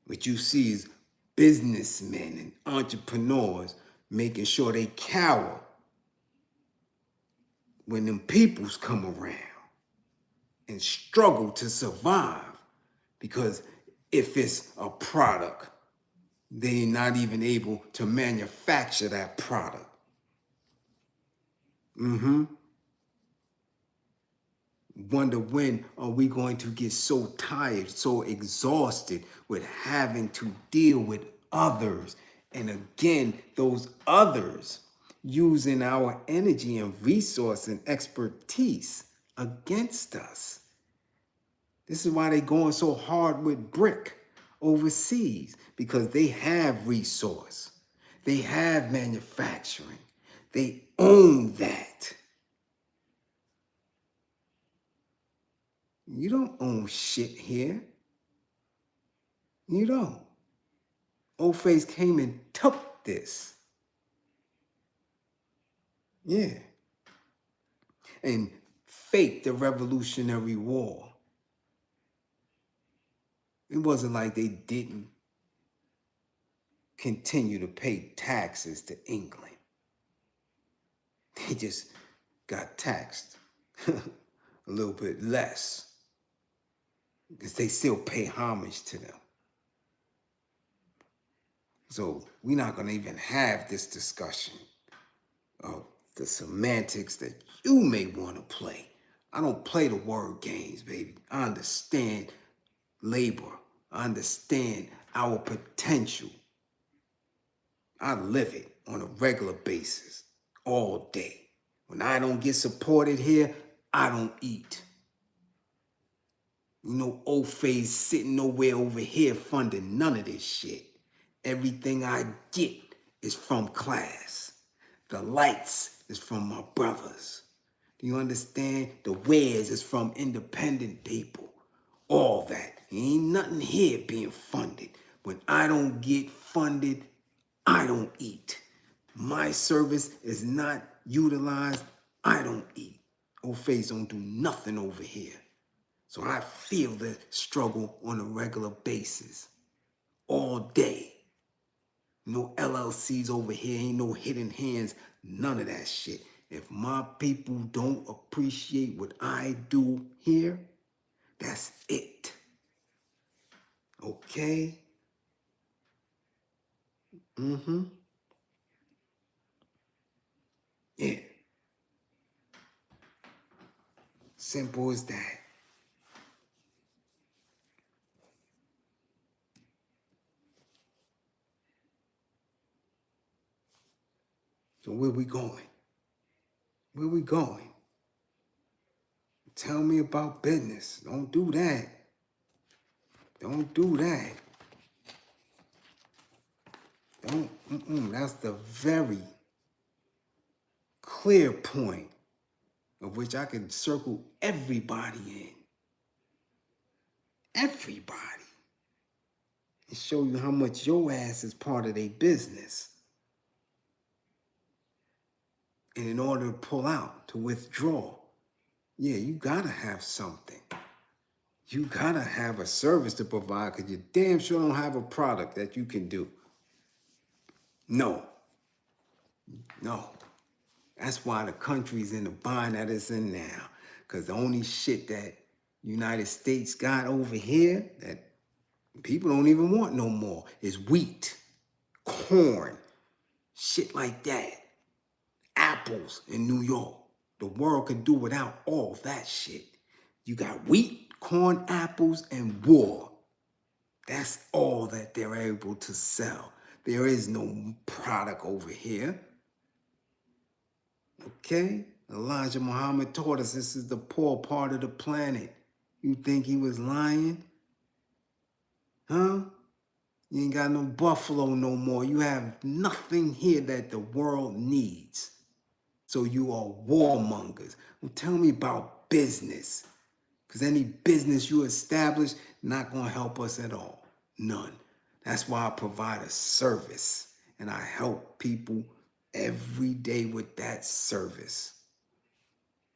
Speaker 1: What you see is businessmen and entrepreneurs making sure they cower when them peoples come around and struggle to survive. Because if it's a product, they're not even able to manufacture that product. Wonder when are we going to get so tired, so exhausted with having to deal with others. And again, those others using our energy and resource and expertise against us. This is why they're going so hard with brick overseas, because they have resource. They have manufacturing. They own that. You don't own shit here. You don't. Old Face came and took this. Yeah. And faked the Revolutionary War. It wasn't like they didn't continue to pay taxes to England. They just got taxed a little bit less, because they still pay homage to them. So we're not going to even have this discussion of the semantics that you may want to play. I don't play the word games, baby. I understand labor. I understand our potential. I live it on a regular basis, all day. When I don't get supported here, I don't eat. You know, Old Face sitting nowhere over here funding none of this shit. Everything I get is from class. The lights is from my brothers. Do you understand? The wares is from independent people. All that. Ain't nothing here being funded. When I don't get funded, I don't eat. My service is not utilized, I don't eat. Old Face don't do nothing over here. So I feel the struggle on a regular basis, all day. No LLCs over here, ain't no hidden hands, none of that shit. If my people don't appreciate what I do here, that's it. Okay? Yeah. Simple as that. So where we going? Where we going? Tell me about business. Don't do that. Don't do that. Don't, that's the very clear point of which I can circle everybody in. Everybody. And show you how much your ass is part of their business. And in order to pull out, to withdraw, yeah, you gotta have something. You gotta have a service to provide, because you damn sure don't have a product that you can do. No. That's why the country's in the bind that it's in now. Because the only shit that United States got over here that people don't even want no more is wheat, corn, shit like that. Apples in New York. The world could do without all that shit. You got wheat, corn, apples, and war. That's all that they're able to sell. There is no product over here. Okay? Elijah Muhammad taught us this is the poor part of the planet. You think he was lying? Huh? You ain't got no buffalo no more. You have nothing here that the world needs. So you are warmongers. Well, tell me about business. Because any business you establish, not going to help us at all. None. That's why I provide a service. And I help people every day with that service.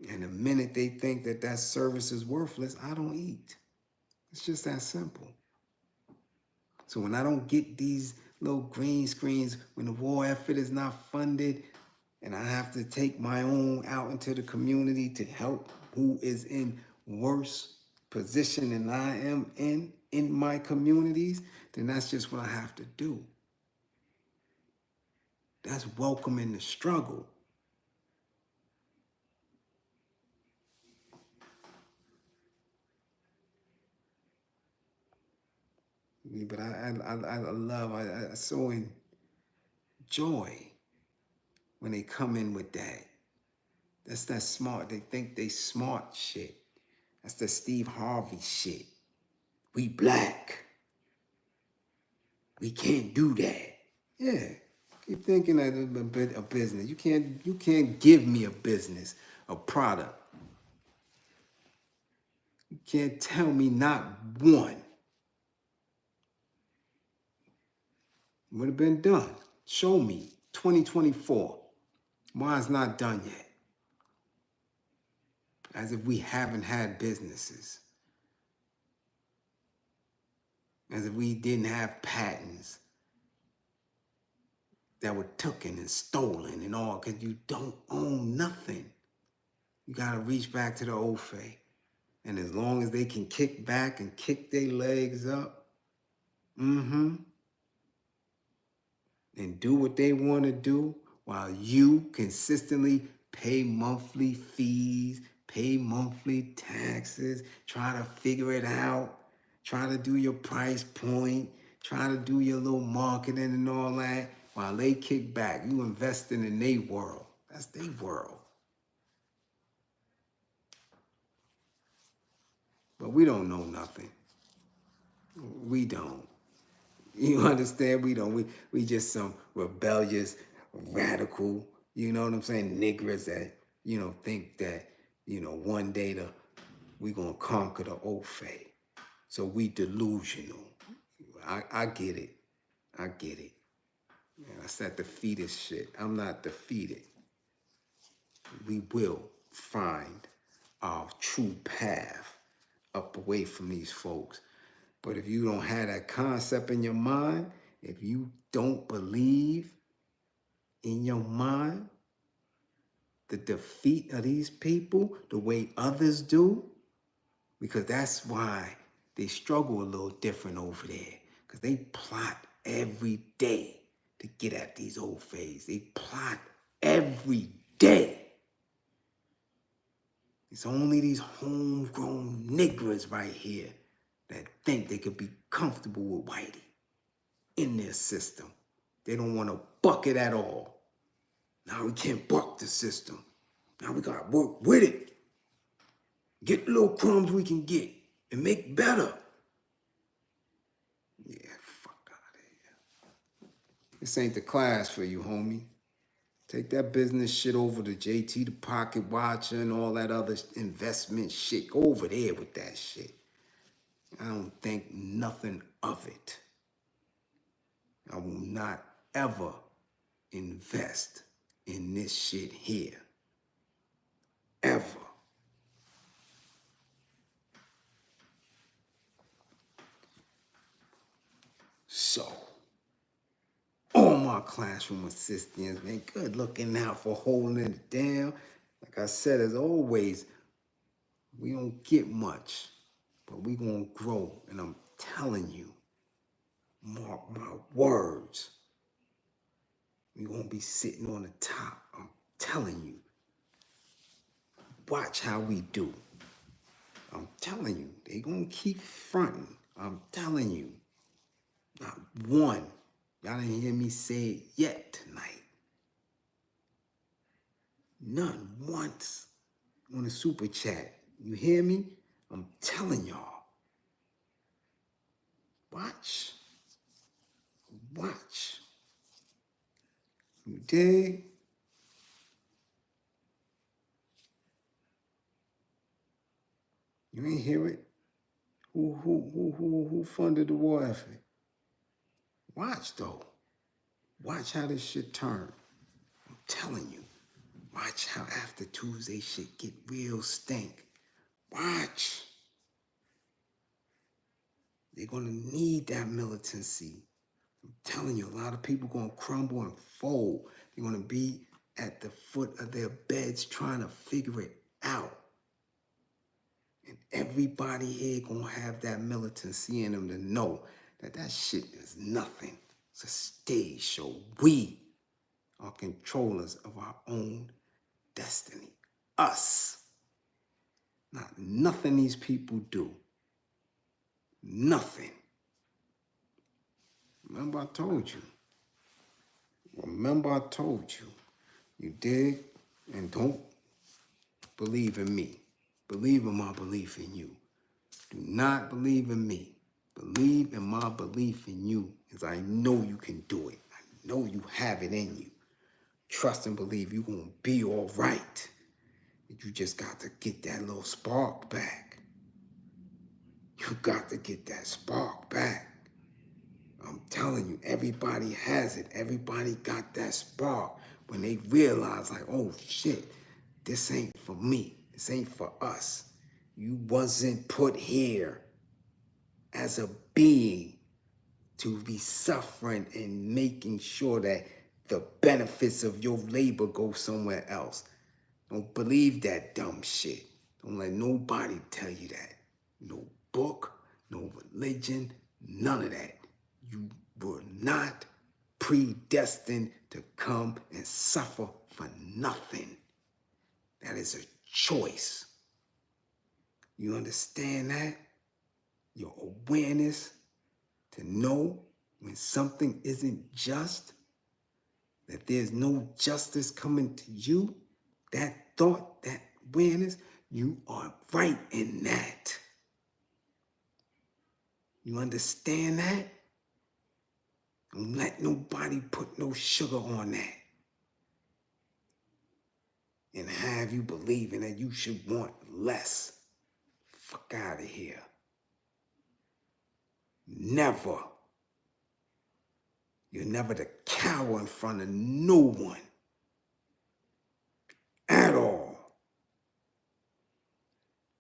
Speaker 1: And the minute they think that that service is worthless, I don't eat. It's just that simple. So when I don't get these little green screens, when the war effort is not funded, and I have to take my own out into the community to help who is in worse position than I am in my communities, then that's just what I have to do. That's welcoming the struggle. But I so enjoy when they come in with that. That's that smart. They think they smart shit. That's the Steve Harvey shit. We black. We can't do that. Yeah. Keep thinking that a business. You can't give me a business, a product. You can't tell me not one. Would have been done. Show me. 2024. Why it's not done yet? As if we haven't had businesses. As if we didn't have patents that were taken and stolen and all, because you don't own nothing. You got to reach back to the old faith. And as long as they can kick back and kick their legs up, and do what they want to do while you consistently pay monthly fees, pay monthly taxes, try to figure it out, try to do your price point, try to do your little marketing and all that, while they kick back, you investing in their world. That's their world. But we don't know nothing. We don't. You understand? We don't. We just some rebellious, radical, you know what I'm saying, niggers that, think that, one day we gonna conquer the old faith. So we delusional. I get it. I get it. Man, that's that defeatist shit. I'm not defeated. We will find our true path up away from these folks. But if you don't have that concept in your mind, if you don't believe in your mind the defeat of these people the way others do, because that's why they struggle a little different over there, because they plot every day to get at these old fays. They plot every day. It's only these homegrown niggers right here that think they could be comfortable with Whitey in their system. They don't want to buck it at all. Now we can't buck the system. Now we got to work with it. Get the little crumbs we can get and make better. Yeah, fuck out of here. This ain't the class for you, homie. Take that business shit over to JT the Pocket Watcher and all that other investment shit. Go over there with that shit. I don't think nothing of it. I will not ever invest in this shit here. Ever. So, all my classroom assistants, man, good looking out for holding it down. Like I said, as always, we don't get much, but we gonna grow. And I'm telling you, mark my words, we won't be sitting on the top. I'm telling you. Watch how we do. I'm telling you, they gonna keep fronting. I'm telling you. Not one. Y'all didn't hear me say it yet tonight. None once on the super chat. You hear me? I'm telling y'all. Watch. Watch. You dig? You ain't hear it? Who funded the war effort? Watch though. Watch how this shit turn. I'm telling you. Watch how after Tuesday shit get real stink. Watch. They're gonna need that militancy. I'm telling you, a lot of people gonna crumble and fold. They're gonna be at the foot of their beds trying to figure it out. And everybody here gonna have that militancy in them to know that that shit is nothing. It's a stage show. We are controllers of our own destiny. Us. Not nothing these people do. Nothing. Remember I told you. Remember I told you. You dig? And don't believe in me. Believe in my belief in you. Do not believe in me. Believe in my belief in you, as I know you can do it. I know you have it in you. Trust and believe you're going to be all right. You just got to get that little spark back. You got to get that spark back. I'm telling you, everybody has it. Everybody got that spark when they realize, like, oh, shit, this ain't for me. This ain't for us. You wasn't put here as a being to be suffering and making sure that the benefits of your labor go somewhere else. Don't believe that dumb shit. Don't let nobody tell you that. No book, no religion, none of that. You were not predestined to come and suffer for nothing. That is a choice. You understand that? Your awareness to know when something isn't just, that there's no justice coming to you, that thought, that awareness, you are right in that. You understand that? Don't let nobody put no sugar on that and have you believing that you should want less. Fuck out of here. Never. You're never to cower in front of no one. At all.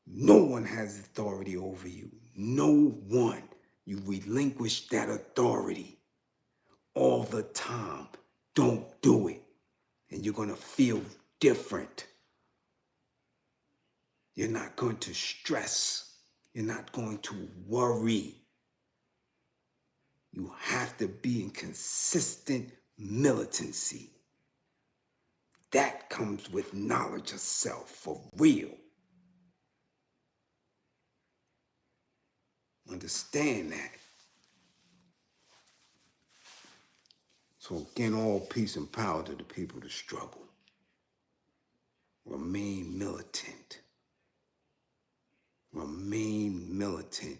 Speaker 1: No one has authority over you. No one. You relinquish that authority all the time. Don't do it. And you're going to feel different. You're not going to stress. You're not going to worry. You have to be in consistent militancy. That comes with knowledge of self, for real. Understand that. So again, all peace and power to the people that struggle. Remain militant. Remain militant.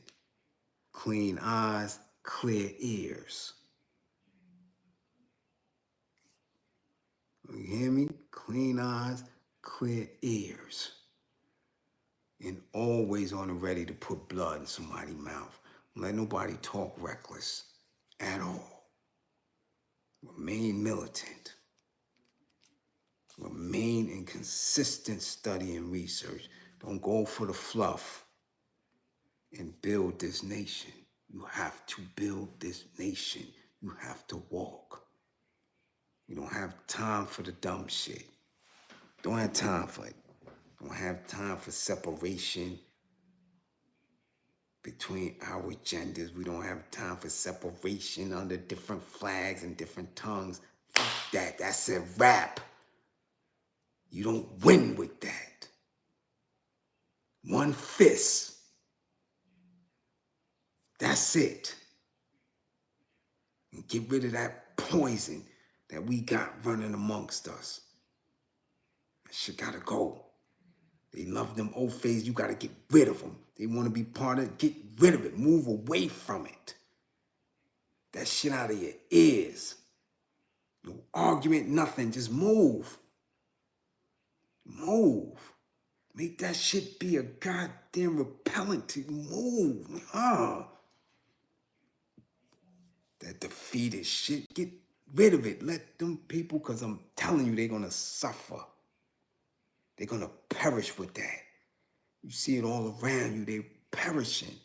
Speaker 1: Clean eyes, clear ears. You hear me? Clean eyes, clear ears. And always on the ready to put blood in somebody's mouth. Don't let nobody talk reckless at all. Remain militant. Remain in consistent study and research. Don't go for the fluff and build this nation. You have to build this nation. You have to walk. You don't have time for the dumb shit. Don't have time for it. Don't have time for separation between our genders. We don't have time for separation under different flags and different tongues. Fuck that. That's a wrap. You don't win with that. One fist. That's it. And get rid of that poison that we got running amongst us. That shit gotta go. They love them old phase. You gotta get rid of them. They wanna be part of it. Get rid of it. Move away from it. That shit out of your ears. No argument, nothing. Just move. Move. Make that shit be a goddamn repellent to move. That defeated shit, get rid of it. Let them people, because I'm telling you, they're going to suffer. They're going to perish with that. You see it all around you. They're perishing.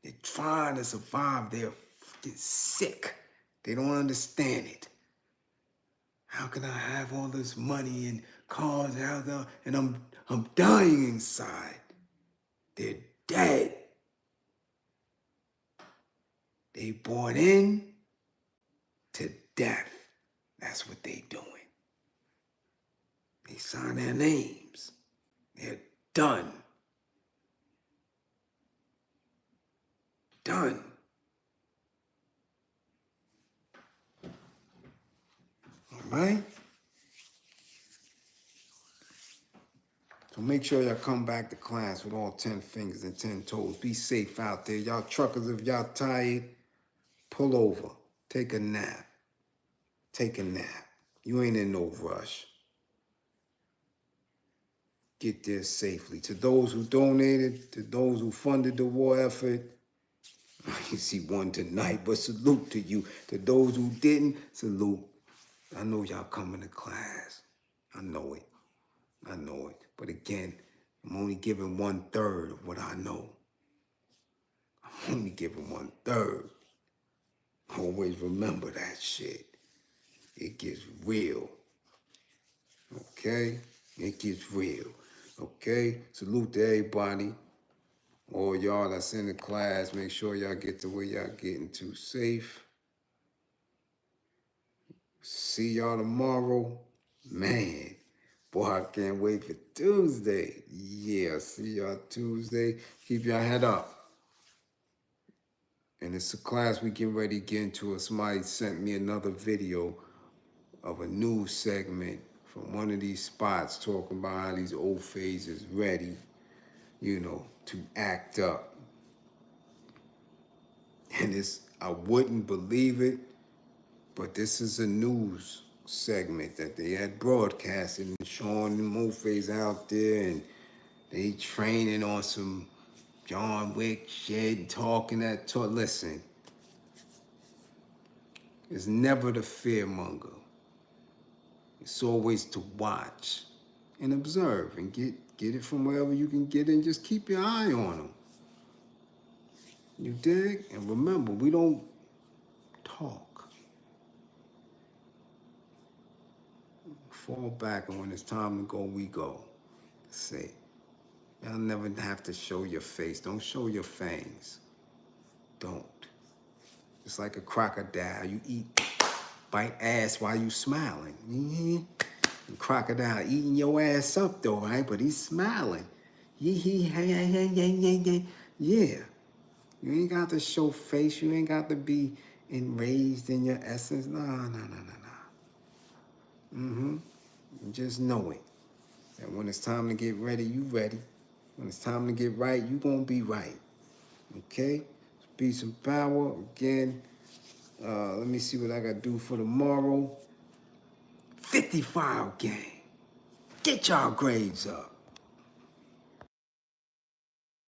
Speaker 1: They're trying to survive. They're fucking sick. They don't understand it. How can I have all this money and cars out there and I'm dying inside? They're dead. They bought in to death. That's what they doing. They sign their names. They're done. Done. All right? So make sure y'all come back to class with all 10 fingers and 10 toes. Be safe out there. Y'all truckers, if y'all tired, pull over. Take a nap. Take a nap. You ain't in no rush. Get there safely. To those who donated, to those who funded the war effort, you see one tonight, but salute to you. To those who didn't, salute. I know y'all coming to class. I know it. I know it. But again, I'm only giving 1/3 of what I know. I'm only giving 1/3. Always remember that shit. It gets real. Okay? It gets real. Okay? Salute to everybody. All y'all that's in the class, make sure y'all get to where y'all getting to safe. See y'all tomorrow. Man, boy, I can't wait for Tuesday. Yeah, see y'all Tuesday. Keep your head up. And it's a class we get ready to get into. Somebody sent me another video of a news segment from one of these spots talking about how these old phases ready, to act up. And I wouldn't believe it, but this is a news segment that they had broadcasted and showing the mofas out there, and they training on some John Wick shit and talking that talk. Listen, it's never the fearmonger. It's always to watch and observe and get it from wherever you can get it, and just keep your eye on them. You dig? And remember, we don't talk. Fall back, and when it's time to go, we go. Say, y'all never have to show your face. Don't show your fangs. Don't. It's like a crocodile. You bite ass while you smiling. The crocodile eating your ass up though, right? But he's smiling. Yeah. You ain't got to show face. You ain't got to be enraged in your essence. Nah. Just know it. That when it's time to get ready, you ready. When it's time to get right, you gonna be right. Okay? Peace and power. Again, let me see what I gotta do for tomorrow. 50 file game. Get y'all grades up.